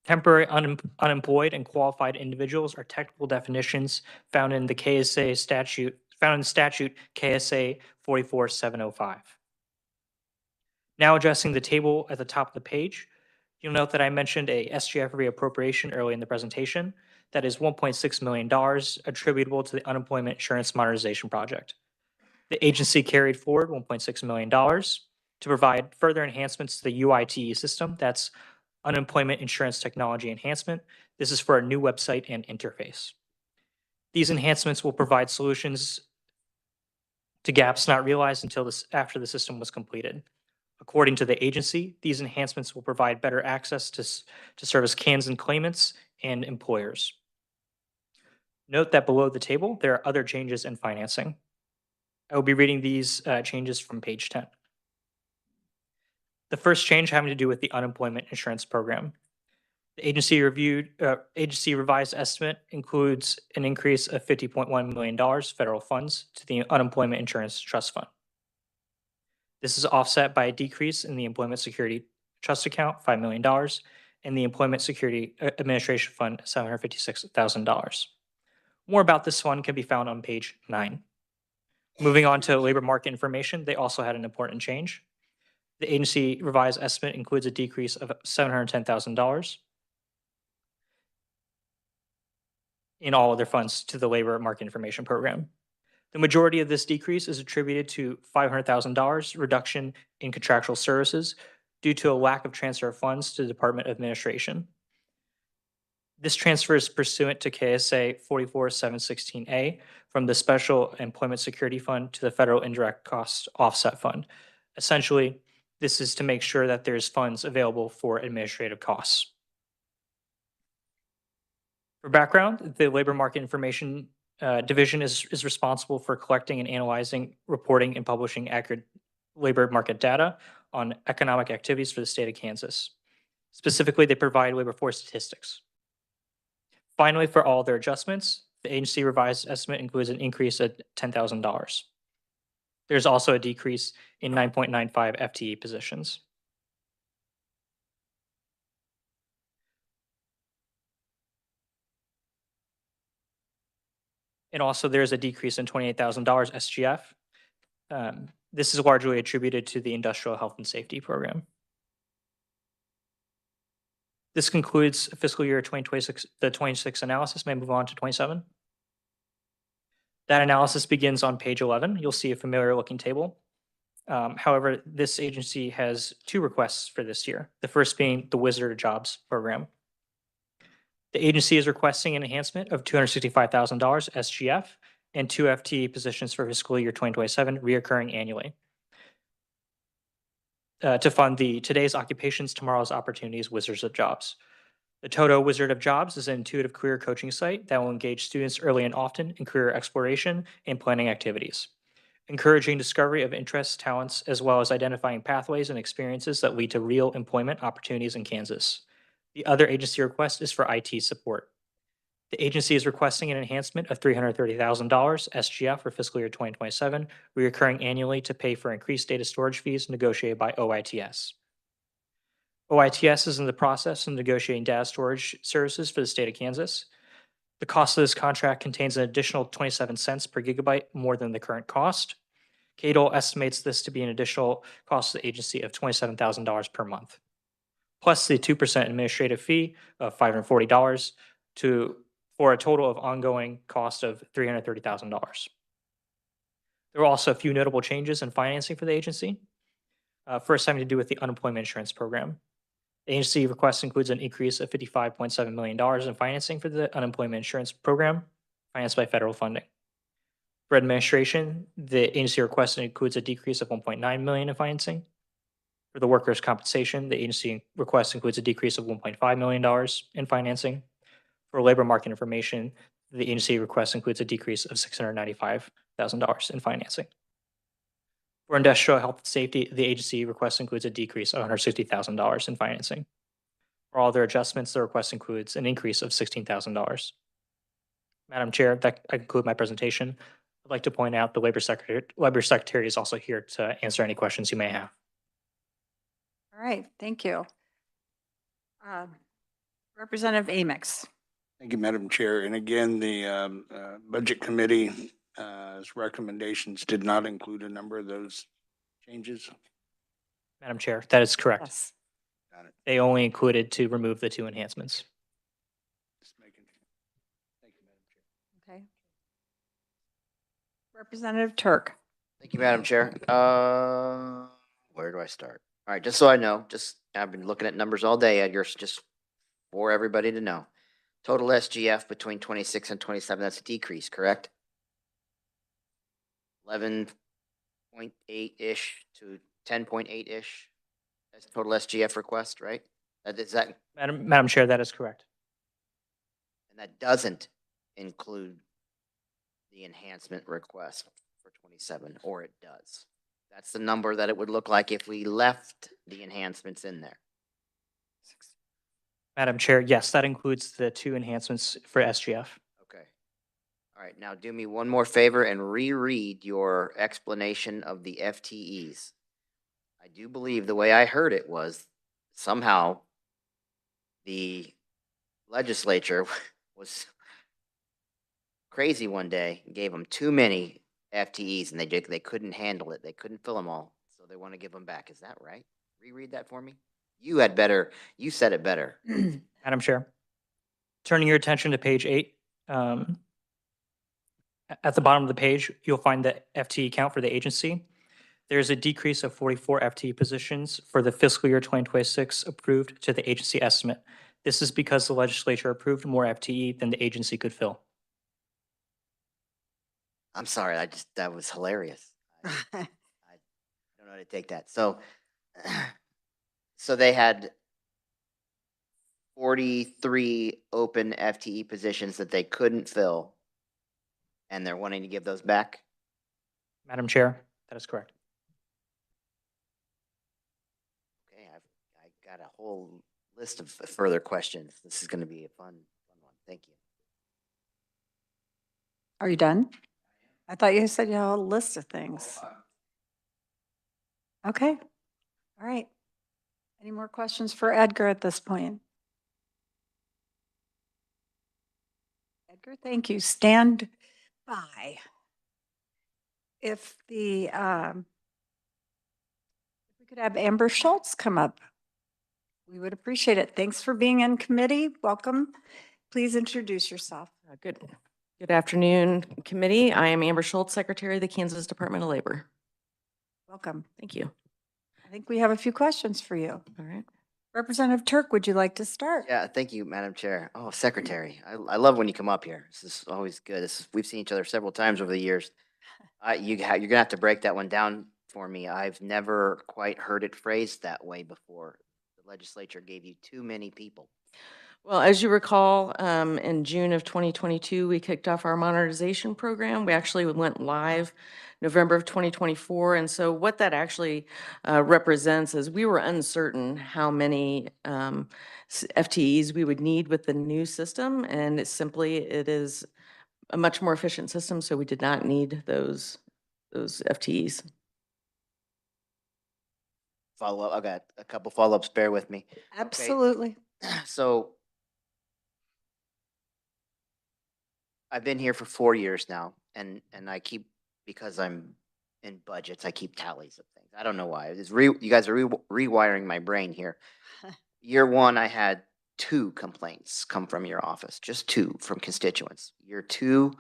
Temporary unemployed and qualified individuals are technical definitions found in the KSA statute, KSA 44705. Now addressing the table at the top of the page, you'll note that I mentioned a SGF reappropriation early in the presentation. That is $1.6 million attributable to the Unemployment Insurance Modernization Project. The agency carried forward $1.6 million to provide further enhancements to the UITE system. That's Unemployment Insurance Technology Enhancement. This is for a new website and interface. These enhancements will provide solutions to gaps not realized until after the system was completed. According to the agency, these enhancements will provide better access to service Kansas claimants and employers. Note that below the table, there are other changes in financing. I will be reading these changes from page 10. The first change having to do with the unemployment insurance program. The agency revised estimate includes an increase of $50.1 million federal funds to the Unemployment Insurance Trust Fund. This is offset by a decrease in the Employment Security Trust Account, $5 million, and the Employment Security Administration Fund, $756,000. More about this fund can be found on page 9. Moving on to labor market information, they also had an important change. The agency revised estimate includes a decrease of $710,000 in all other funds to the labor market information program. The majority of this decrease is attributed to $500,000 reduction in contractual services due to a lack of transfer of funds to the Department of Administration. This transfer is pursuant to KSA 44716A from the Special Employment Security Fund to the Federal Indirect Cost Offset Fund. Essentially, this is to make sure that there's funds available for administrative costs. For background, the Labor Market Information Division is responsible for collecting and analyzing, reporting, and publishing accurate labor market data on economic activities for the state of Kansas. Specifically, they provide labor force statistics. Finally, for all their adjustments, the agency revised estimate includes an increase of $10,000. There's also a decrease in 9.95 FTE positions. And also there's a decrease in $28,000 SGF. This is largely attributed to the Industrial Health and Safety Program. This concludes fiscal year 2026, the 26 analysis. May I move on to 27? That analysis begins on page 11. You'll see a familiar looking table. However, this agency has 2 requests for this year. The first being the Wizard of Jobs program. The agency is requesting an enhancement of $265,000 SGF and 2 FTE positions for fiscal year 2027 reoccurring annually to fund the Today's Occupations, Tomorrow's Opportunities Wizards of Jobs. The Toto Wizard of Jobs is an intuitive career coaching site that will engage students early and often in career exploration and planning activities, encouraging discovery of interests, talents, as well as identifying pathways and experiences that lead to real employment opportunities in Kansas. The other agency request is for IT support. The agency is requesting an enhancement of $330,000 SGF for fiscal year 2027, reoccurring annually to pay for increased data storage fees negotiated by OITS. OITS is in the process of negotiating data storage services for the state of Kansas. The cost of this contract contains an additional 27 cents per gigabyte more than the current cost. KDOL estimates this to be an additional cost to the agency of $27,000 per month, plus the 2% administrative fee of $540 for a total of ongoing cost of $330,000. There were also a few notable changes in financing for the agency. First, having to do with the unemployment insurance program. The agency request includes an increase of $55.7 million in financing for the unemployment insurance program, financed by federal funding. For administration, the agency request includes a decrease of $1.9 million in financing. For the workers' compensation, the agency request includes a decrease of $1.5 million in financing. For labor market information, the agency request includes a decrease of $695,000 in financing. For industrial health and safety, the agency request includes a decrease of $160,000 in financing. For all other adjustments, the request includes an increase of $16,000. Madam Chair, I conclude my presentation. I'd like to point out the Labor Secretary is also here to answer any questions you may have. All right, thank you. Representative Amix. Thank you, Madam Chair. And again, the Budget Committee's recommendations did not include a number of those changes. Madam Chair, that is correct. Yes. Got it. They only included to remove the 2 enhancements. Just making sure. Thank you, Madam Chair. Okay. Representative Turk. Thank you, Madam Chair. Where do I start? All right, just so I know, I've been looking at numbers all day, Edgar, just for everybody to know. Total SGF between 26 and 27, that's a decrease, correct? 11.8-ish to 10.8-ish. That's total SGF request, right? Is that, Madam Chair, that is correct. and that doesn't include the enhancement request for 27, or it does. That's the number that it would look like if we left the enhancements in there. Madam Chair, yes, that includes the 2 enhancements for SGF. Okay. All right, now do me one more favor and reread your explanation of the FTEs. I do believe the way I heard it was somehow the legislature was crazy one day and gave them too many FTEs and they couldn't handle it. They couldn't fill them all. So they want to give them back. Is that right? Reread that for me. You said it better. Madam Chair, turning your attention to page 8, at the bottom of the page, you'll find the FTE count for the agency. There's a decrease of 44 FTE positions for the fiscal year 2026 approved to the agency estimate. This is because the legislature approved more FTE than the agency could fill. I'm sorry, that was hilarious. I don't know how to take that. So, so they had 43 open FTE positions that they couldn't fill, and they're wanting to give those back? Madam Chair, that is correct. Okay, I got a whole list of further questions. This is going to be a fun one. Thank you. Are you done? I thought you said you had a list of things. Okay, all right. Any more questions for Edgar at this point? Edgar, thank you. Stand by. If we could have Amber Schultz come up, we would appreciate it. Thanks for being in committee. Welcome. Please introduce yourself. Good afternoon, committee. I am Amber Schultz, Secretary of the Kansas Department of Labor. Welcome. Thank you. I think we have a few questions for you. All right. Representative Turk, would you like to start? Yeah, thank you, Madam Chair. Oh, Secretary, I love when you come up here. This is always good. We've seen each other several times over the years. You're gonna have to break that one down for me. I've never quite heard it phrased that way before. The legislature gave you too many people. Well, as you recall, in June of 2022, we kicked off our modernization program. We actually went live November of 2024. And so what that actually represents is we were uncertain how many FTEs we would need with the new system. And it is a much more efficient system, so we did not need those FTEs. Follow up. I got a couple follow-ups. Bear with me. Absolutely. So I've been here for 4 years now, and because I'm in budgets, I keep tallies of things. I don't know why. You guys are rewiring my brain here. Year 1, I had 2 complaints come from your office, just 2 from constituents. Year 2,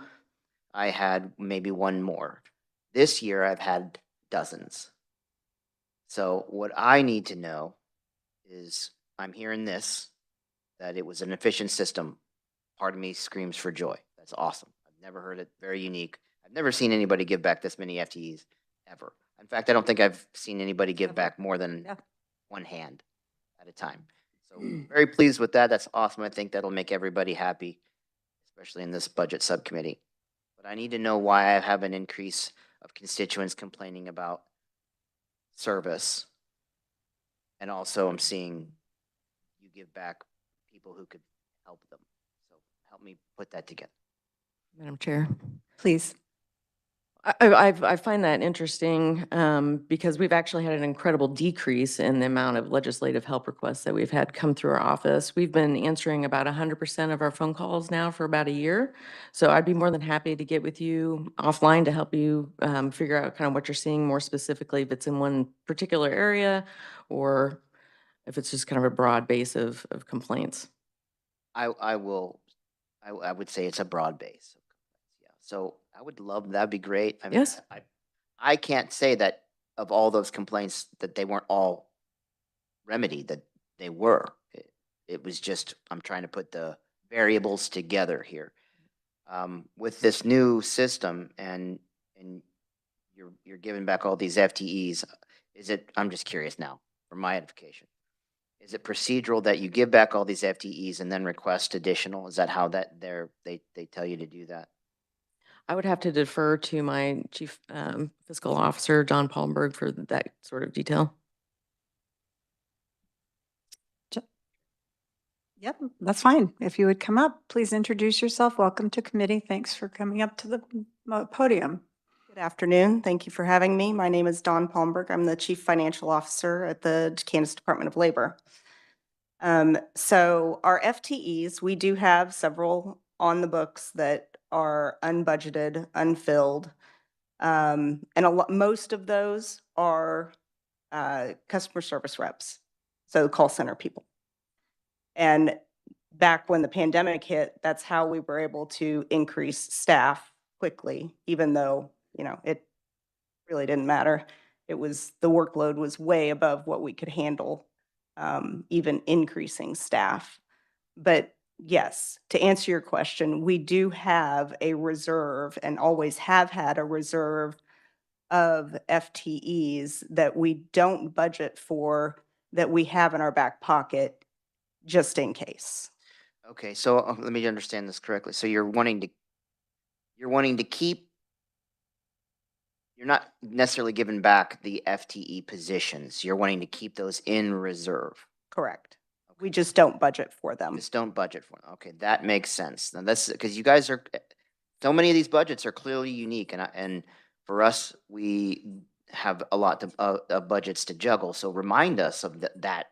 I had maybe 1 more. This year, I've had dozens. So what I need to know is, I'm hearing this, that it was an efficient system. Part of me screams for joy. That's awesome. I've never heard it. Very unique. I've never seen anybody give back this many FTEs ever. In fact, I don't think I've seen anybody give back more than one hand at a time. So very pleased with that. That's awesome. I think that'll make everybody happy, especially in this budget subcommittee. But I need to know why I have an increase of constituents complaining about service. And also I'm seeing you give back people who could help them. So help me put that together. Madam Chair. Please. I find that interesting because we've actually had an incredible decrease in the amount of legislative help requests that we've had come through our office. We've been answering about 100% of our phone calls now for about a year. So I'd be more than happy to get with you offline to help you figure out kind of what you're seeing more specifically, if it's in one particular area or if it's just kind of a broad base of complaints. I would say it's a broad base. Yeah. So I would love, that'd be great. I mean, Yes. I can't say that of all those complaints that they weren't all remedied, that they were. It was just, I'm trying to put the variables together here. With this new system and you're giving back all these FTEs, I'm just curious now for my edification. Is it procedural that you give back all these FTEs and then request additional? Is that how they tell you to do that? I would have to defer to my chief fiscal officer, John Palmberg, for that sort of detail. Yep, that's fine. If you would come up, please introduce yourself. Welcome to committee. Thanks for coming up to the podium. Good afternoon. Thank you for having me. My name is Dawn Palmberg. I'm the Chief Financial Officer at the Kansas Department of Labor. So our FTEs, we do have several on the books that are unbudgeted, unfilled. And most of those are customer service reps, so call center people. And back when the pandemic hit, that's how we were able to increase staff quickly, even though, it really didn't matter. The workload was way above what we could handle, even increasing staff. But yes, to answer your question, we do have a reserve and always have had a reserve of FTEs that we don't budget for, that we have in our back pocket just in case. Okay, so let me understand this correctly. So you're wanting to keep, you're not necessarily giving back the FTE positions. You're wanting to keep those in reserve. Correct. We just don't budget for them. Just don't budget for them. Okay, that makes sense. Now that's because you guys are, so many of these budgets are clearly unique, and for us, we have a lot of budgets to juggle. So remind us of that.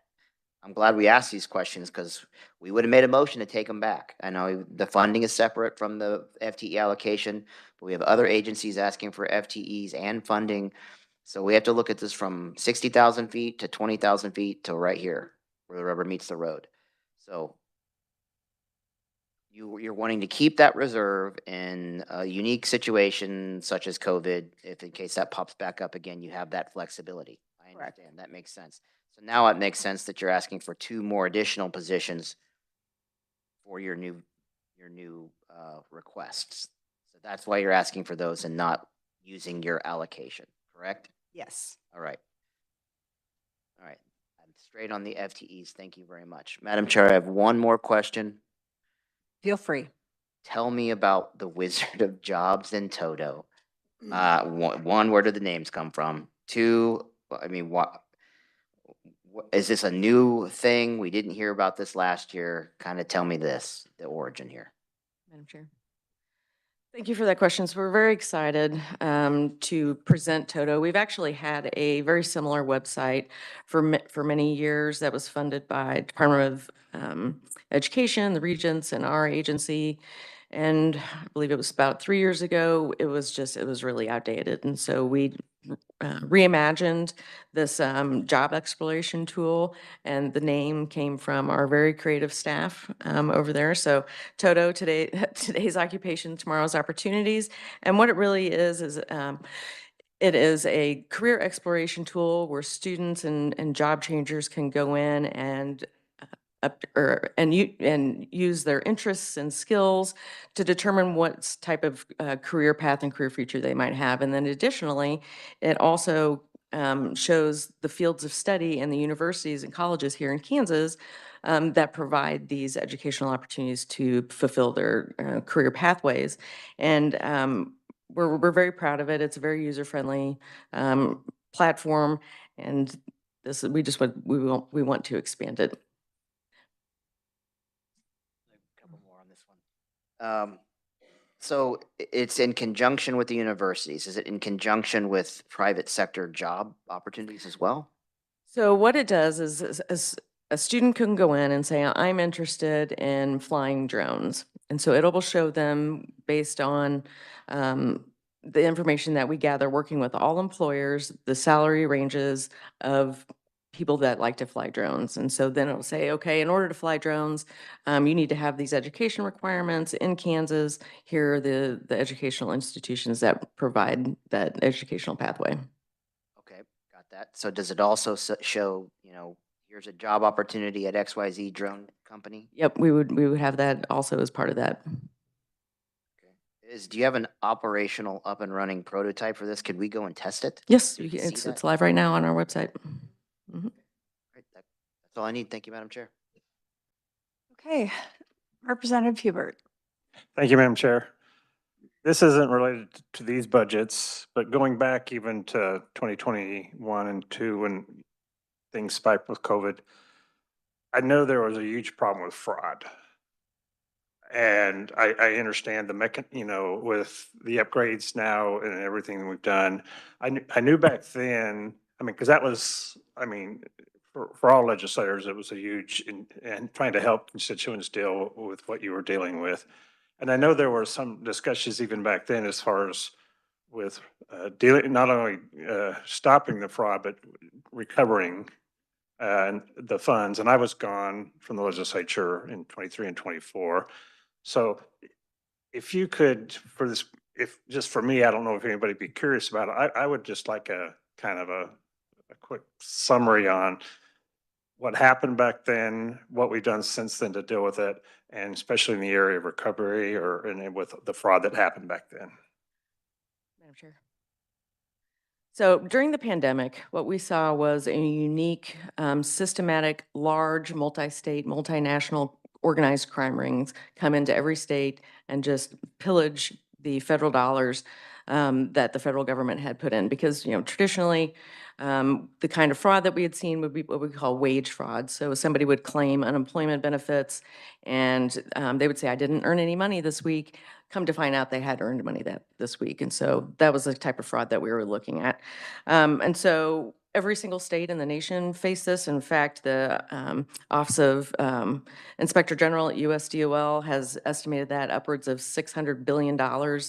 I'm glad we asked these questions because we would have made a motion to take them back. I know the funding is separate from the FTE allocation, but we have other agencies asking for FTEs and funding. So we have to look at this from 60,000 feet to 20,000 feet to right here where the rubber meets the road. So you're wanting to keep that reserve in a unique situation such as COVID. If in case that pops back up again, you have that flexibility. I understand. That makes sense. So now it makes sense that you're asking for 2 more additional positions for your new requests. So that's why you're asking for those and not using your allocation, correct? Yes. All right. All right. I'm straight on the FTEs. Thank you very much. Madam Chair, I have one more question. Feel free. Tell me about the Wizard of Jobs in Toto. One, where did the names come from? 2, I mean, what is this a new thing? We didn't hear about this last year. Kind of tell me the origin here. Madam Chair. Thank you for that question. So we're very excited to present Toto. We've actually had a very similar website for many years that was funded by Department of Education, the Regents, and our agency. And I believe it was about 3 years ago, it was really outdated. And so we reimagined this job exploration tool, and the name came from our very creative staff over there. So Toto, today's occupation, tomorrow's opportunities. And what it really is it is a career exploration tool where students and job changers can go in and use their interests and skills to determine what type of career path and career future they might have. And then additionally, it also shows the fields of study and the universities and colleges here in Kansas that provide these educational opportunities to fulfill their career pathways. And we're very proud of it. It's a very user-friendly platform, and we want to expand it. A couple more on this one. So it's in conjunction with the universities. Is it in conjunction with private sector job opportunities as well? So what it does is a student can go in and say, I'm interested in flying drones. And so it will show them based on the information that we gather working with all employers, the salary ranges of people that like to fly drones. And so then it'll say, okay, in order to fly drones, you need to have these education requirements in Kansas. Here are the educational institutions that provide that educational pathway. Okay, got that. So does it also show, here's a job opportunity at XYZ drone company? Yep, we would have that also as part of that. Okay. Do you have an operational up and running prototype for this? Could we go and test it? Yes, Could we see that? it's live right now on our website. Right, that's all I need. Thank you, Madam Chair. Okay, Representative Hubert. Thank you, Madam Chair. This isn't related to these budgets, but going back even to 2021 and 2 when things spiked with COVID, I know there was a huge problem with fraud. And I understand with the upgrades now and everything we've done. I knew back then, I mean, because that was, I mean, for all legislators, it was a huge, and trying to help constituents deal with what you were dealing with. And I know there were some discussions even back then as far as with dealing, not only stopping the fraud, but recovering the funds. And I was gone from the legislature in 23 and 24. So if you could, for this, if just for me, I don't know if anybody would be curious about it. I would just like a kind of a quick summary on what happened back then, what we've done since then to deal with it, and especially in the area of recovery and with the fraud that happened back then. Madam Chair. So during the pandemic, what we saw was a unique, systematic, large, multi-state, multinational organized crime rings come into every state and just pillage the federal dollars that the federal government had put in. Because, traditionally, the kind of fraud that we had seen would be what we call wage fraud. So somebody would claim unemployment benefits and they would say, I didn't earn any money this week. Come to find out they had earned money this week. And so that was the type of fraud that we were looking at. And so every single state in the nation faced this. In fact, the Office of Inspector General at USDOL has estimated that upwards of $600 billion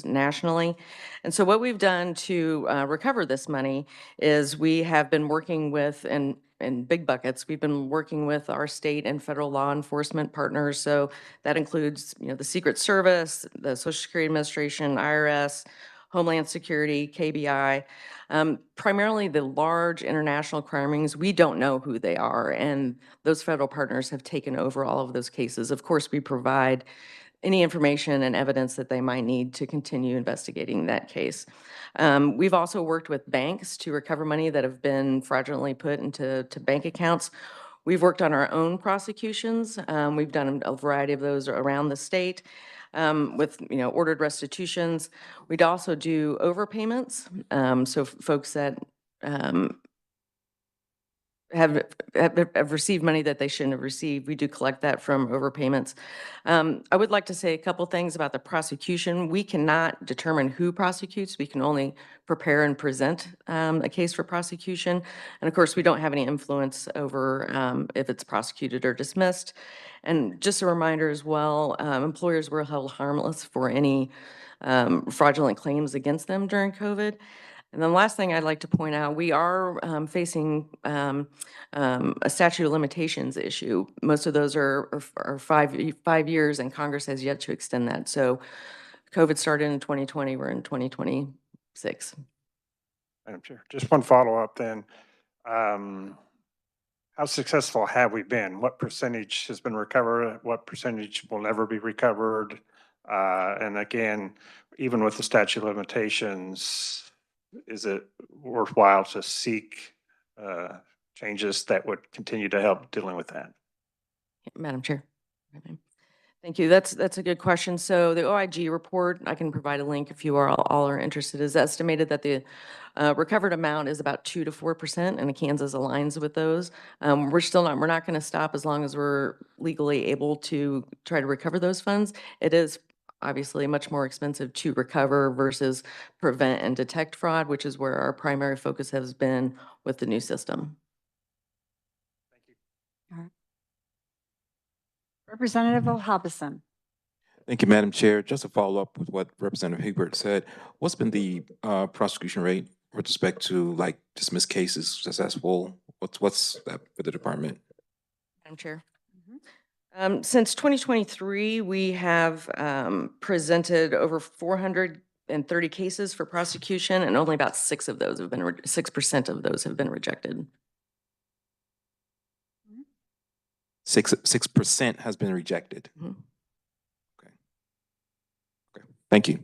nationally. And so what we've done to recover this money is we have been working with, in big buckets, we've been working with our state and federal law enforcement partners. So that includes, the Secret Service, the Social Security Administration, IRS, Homeland Security, KBI. Primarily the large international crime rings, we don't know who they are, and those federal partners have taken over all of those cases. Of course, we provide any information and evidence that they might need to continue investigating that case. We've also worked with banks to recover money that have been fraudulently put into bank accounts. We've worked on our own prosecutions. We've done a variety of those around the state with, ordered restitutions. We'd also do overpayments. So folks that have received money that they shouldn't have received. We do collect that from overpayments. I would like to say a couple things about the prosecution. We cannot determine who prosecutes. We can only prepare and present a case for prosecution. And of course, we don't have any influence over if it's prosecuted or dismissed. And just a reminder as well, employers were held harmless for any fraudulent claims against them during COVID. And then the last thing I'd like to point out, we are facing a statute of limitations issue. Most of those are 5 years, and Congress has yet to extend that. So COVID started in 2020, we're in 2026. Madam Chair, just one follow-up then. How successful have we been? What percentage has been recovered? What percentage will never be recovered? And again, even with the statute of limitations, is it worthwhile to seek changes that would continue to help dealing with that? Madam Chair. Thank you. That's a good question. So the OIG report, I can provide a link if you are all are interested, is estimated that the recovered amount is about 2 to 4%, and Kansas aligns with those. We're not going to stop as long as we're legally able to try to recover those funds. It is obviously much more expensive to recover versus prevent and detect fraud, which is where our primary focus has been with the new system. Representative O'Hobson. Thank you, Madam Chair. Just to follow up with what Representative Higbert said, what's been the prosecution rate with respect to like dismissed cases successful? What's that for the department? Madam Chair. Since 2023, we have presented over 430 cases for prosecution, and only about 6% of those have been rejected. 6% has been rejected. Mm-hmm. Okay. Thank you.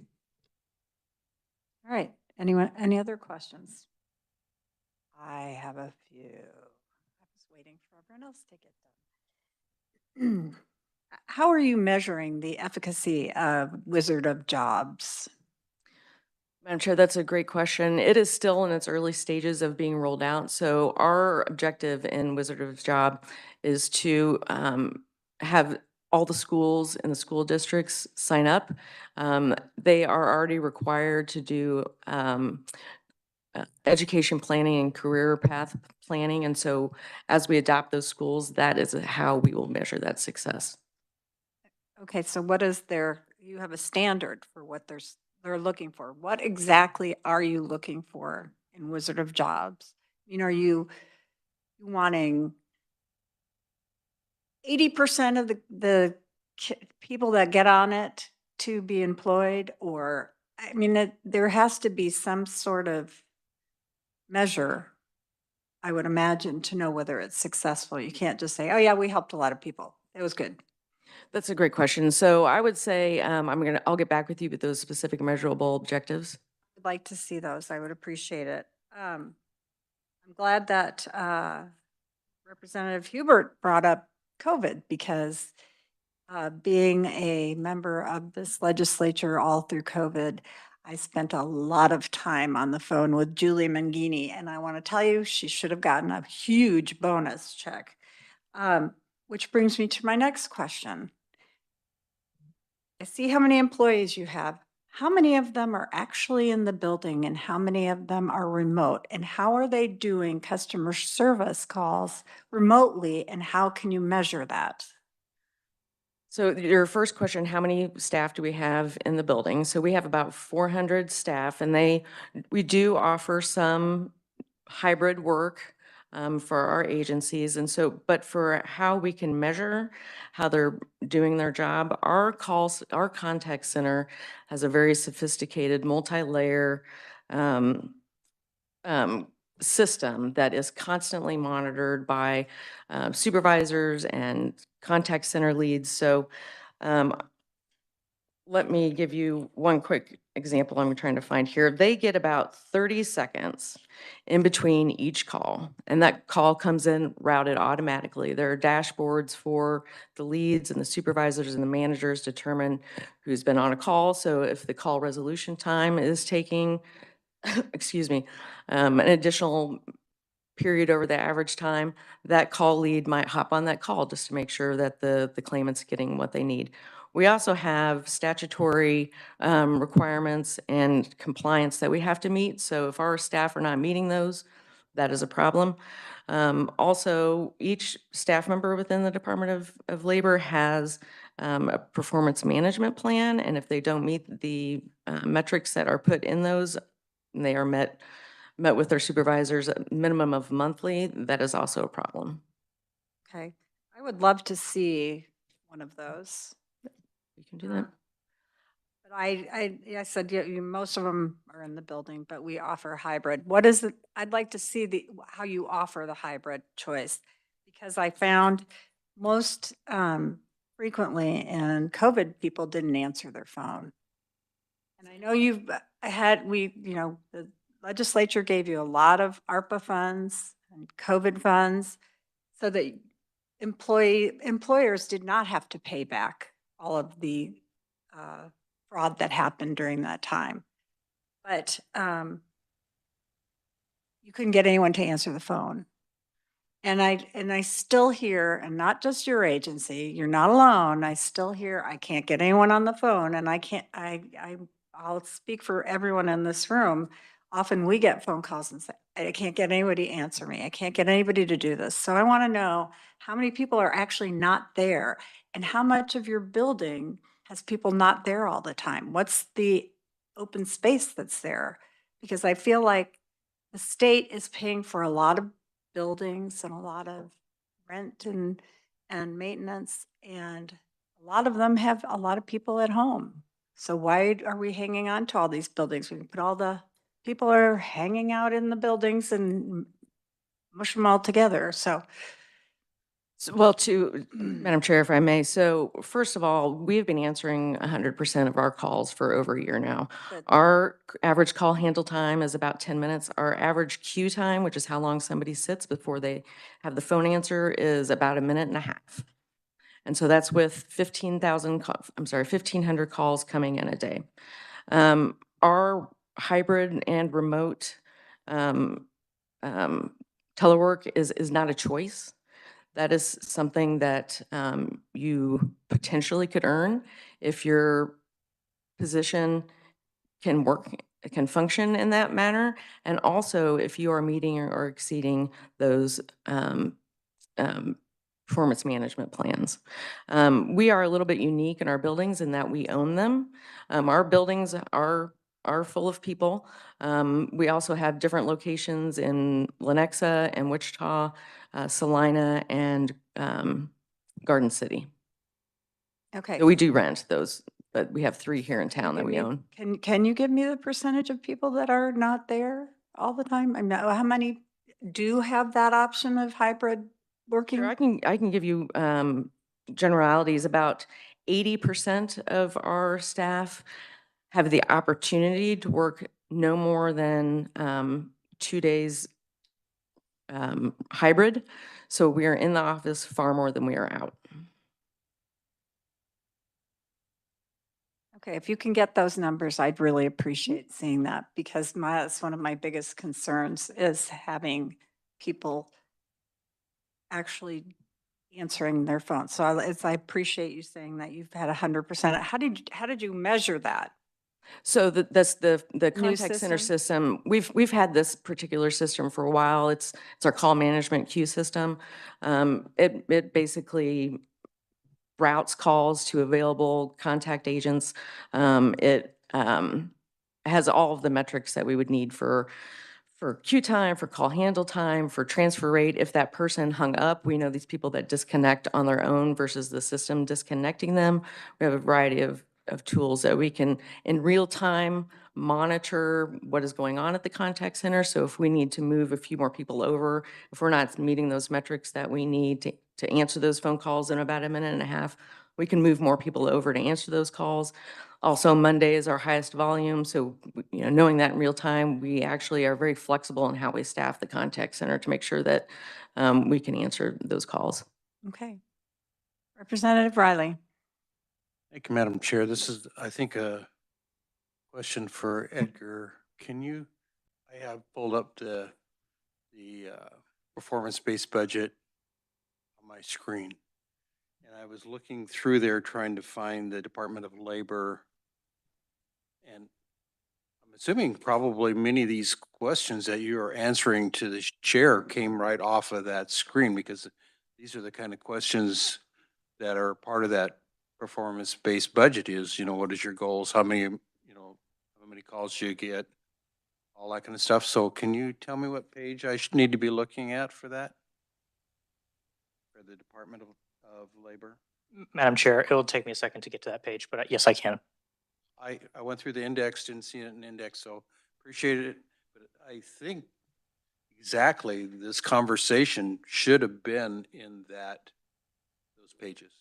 All right. Anyone? Any other questions? I have a few. I was waiting for everyone else to get done. How are you measuring the efficacy of Wizard of Jobs? Madam Chair, that's a great question. It is still in its early stages of being rolled out. So our objective in Wizard of Job is to have all the schools and the school districts sign up. They are already required to do education planning and career path planning. And so as we adopt those schools, that is how we will measure that success. Okay, so what is you have a standard for what they're looking for. What exactly are you looking for in Wizard of Jobs? Are you wanting 80% of the people that get on it to be employed? Or, there has to be some sort of measure, I would imagine, to know whether it's successful. You can't just say, oh yeah, we helped a lot of people. It was good. That's a great question. So I would say I'll get back with you with those specific measurable objectives. I'd like to see those. I would appreciate it. I'm glad that Representative Hubert brought up COVID, because being a member of this legislature all through COVID, I spent a lot of time on the phone with Julie Mangini, and I want to tell you, she should have gotten a huge bonus check. Which brings me to my next question. I see how many employees you have. How many of them are actually in the building, and how many of them are remote? And how are they doing customer service calls remotely, and how can you measure that? So your first question, how many staff do we have in the building? So we have about 400 staff, and we do offer some hybrid work for our agencies. And so, but for how we can measure how they're doing their job, our contact center has a very sophisticated multi-layer system that is constantly monitored by supervisors and contact center leads. So let me give you one quick example I'm trying to find here. They get about 30 seconds in between each call, and that call comes in routed automatically. There are dashboards for the leads, and the supervisors and the managers determine who's been on a call. So if the call resolution time is taking, excuse me, an additional period over the average time, that call lead might hop on that call just to make sure that the claimant's getting what they need. We also have statutory requirements and compliance that we have to meet. So if our staff are not meeting those, that is a problem. Also, each staff member within the Department of Labor has a performance management plan. And if they don't meet the metrics that are put in those, and they are met with their supervisors at minimum of monthly, that is also a problem. Okay, I would love to see one of those. We can do that. But I said, most of them are in the building, but we offer hybrid. What is it? I'd like to see how you offer the hybrid choice, because I found most frequently in COVID, people didn't answer their phone. And I know the legislature gave you a lot of ARPA funds and COVID funds so that employers did not have to pay back all of the fraud that happened during that time. But you couldn't get anyone to answer the phone. And I still hear, and not just your agency, you're not alone. I still hear, I can't get anyone on the phone, and I'll speak for everyone in this room. Often we get phone calls and say, I can't get anybody to answer me. I can't get anybody to do this. So I want to know how many people are actually not there, and how much of your building has people not there all the time? What's the open space that's there? Because I feel like the state is paying for a lot of buildings and a lot of rent and maintenance, and a lot of them have a lot of people at home. So why are we hanging on to all these buildings? We can put all the people are hanging out in the buildings and mush them all together. So Well, Madam Chair, if I may, so first of all, we have been answering 100% of our calls for over a year now. Good. Our average call handle time is about 10 minutes. Our average queue time, which is how long somebody sits before they have the phone answer, is about 1.5 minutes. And so that's with 1,500 calls coming in a day. Our hybrid and remote um, telework is not a choice. That is something that you potentially could earn if your position can function in that manner. And also if you are meeting or exceeding those um, performance management plans. We are a little bit unique in our buildings in that we own them. Our buildings are full of people. We also have different locations in Lenexa and Wichita, Salina, and Garden City. Okay. So we do rent those, but we have 3 here in Can you town that give we me- own. Can you give me the percentage of people that are not there all the time? I mean, how many do have that option of hybrid working? Sure, I can give you generalities. About 80% of our staff have the opportunity to work no more than 2 days hybrid. So we are in the office far more than we are out. Okay, if you can get those numbers, I'd really appreciate seeing that because that's one of my biggest concerns is having people actually answering their phone. So I appreciate you saying that you've had 100%. How did you measure that? So that's the contact center system? system. We've had this particular system for a while. It's our call management queue system. It basically routes calls to available contact agents. It has all of the metrics that we would need for queue time, for call handle time, for transfer rate. If that person hung up, we know these people that disconnect on their own versus the system disconnecting them. We have a variety of tools that we can, in real time, monitor what is going on at the contact center. So if we need to move a few more people over, if we're not meeting those metrics that we need to answer those phone calls in about a minute and a half, we can move more people over to answer those calls. Also, Monday is our highest volume, so knowing that in real time, we actually are very flexible in how we staff the contact center to make sure that we can answer those calls. Okay. Representative Riley. Thank you, Madam Chair. This is, I think, a question for Edgar. I have pulled up the performance-based budget on my screen. And I was looking through there trying to find the Department of Labor. And I'm assuming probably many of these questions that you are answering to the chair came right off of that screen because these are the kind of questions that are part of that performance-based budget is, what is your goals? How many calls do you get? All that kind of stuff. So can you tell me what page I should need to be looking at for that? For the Department of Labor? Madam Chair, it will take me a second to get to that page, but yes, I can. I went through the index, didn't see it in index, so appreciate it. But I think exactly this conversation should have been in those pages.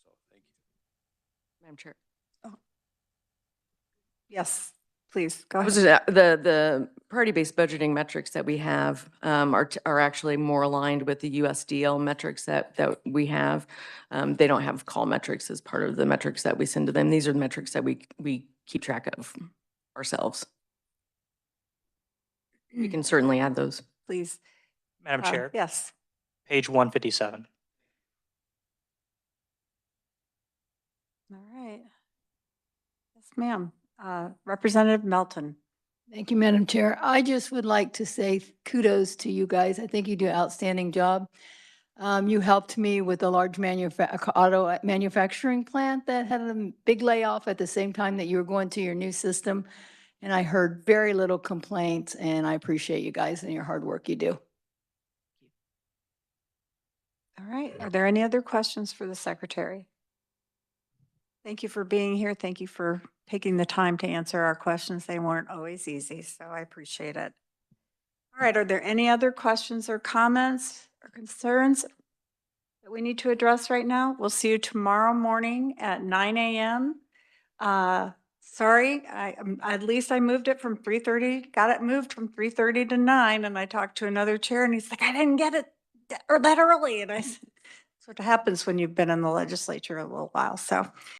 So thank you. Madam Chair. Yes, please, go I was ahead. just, the priority-based budgeting metrics that we have are actually more aligned with the USDL metrics that we have. They don't have call metrics as part of the metrics that we send to them. These are the metrics that we keep track of ourselves. We can certainly add those. Please. Madam Chair, Yes. page 157. All right. Yes, ma'am. Representative Melton. Thank you, Madam Chair. I just would like to say kudos to you guys. I think you do an outstanding job. You helped me with a large auto manufacturing plant that had a big layoff at the same time that you were going to your new system. And I heard very little complaints, and I appreciate you guys and your hard work you do. All right. Are there any other questions for the secretary? Thank you for being here. Thank you for taking the time to answer our questions. They weren't always easy, so I appreciate it. All right. Are there any other questions or comments or concerns that we need to address right now? We'll see you tomorrow morning at 9 a.m. Sorry, at least I moved it from 3:30, got it moved from 3:30 to 9, and I talked to another chair and he's like, I didn't get it that early. And I said, that's what happens when you've been in the legislature a little while. So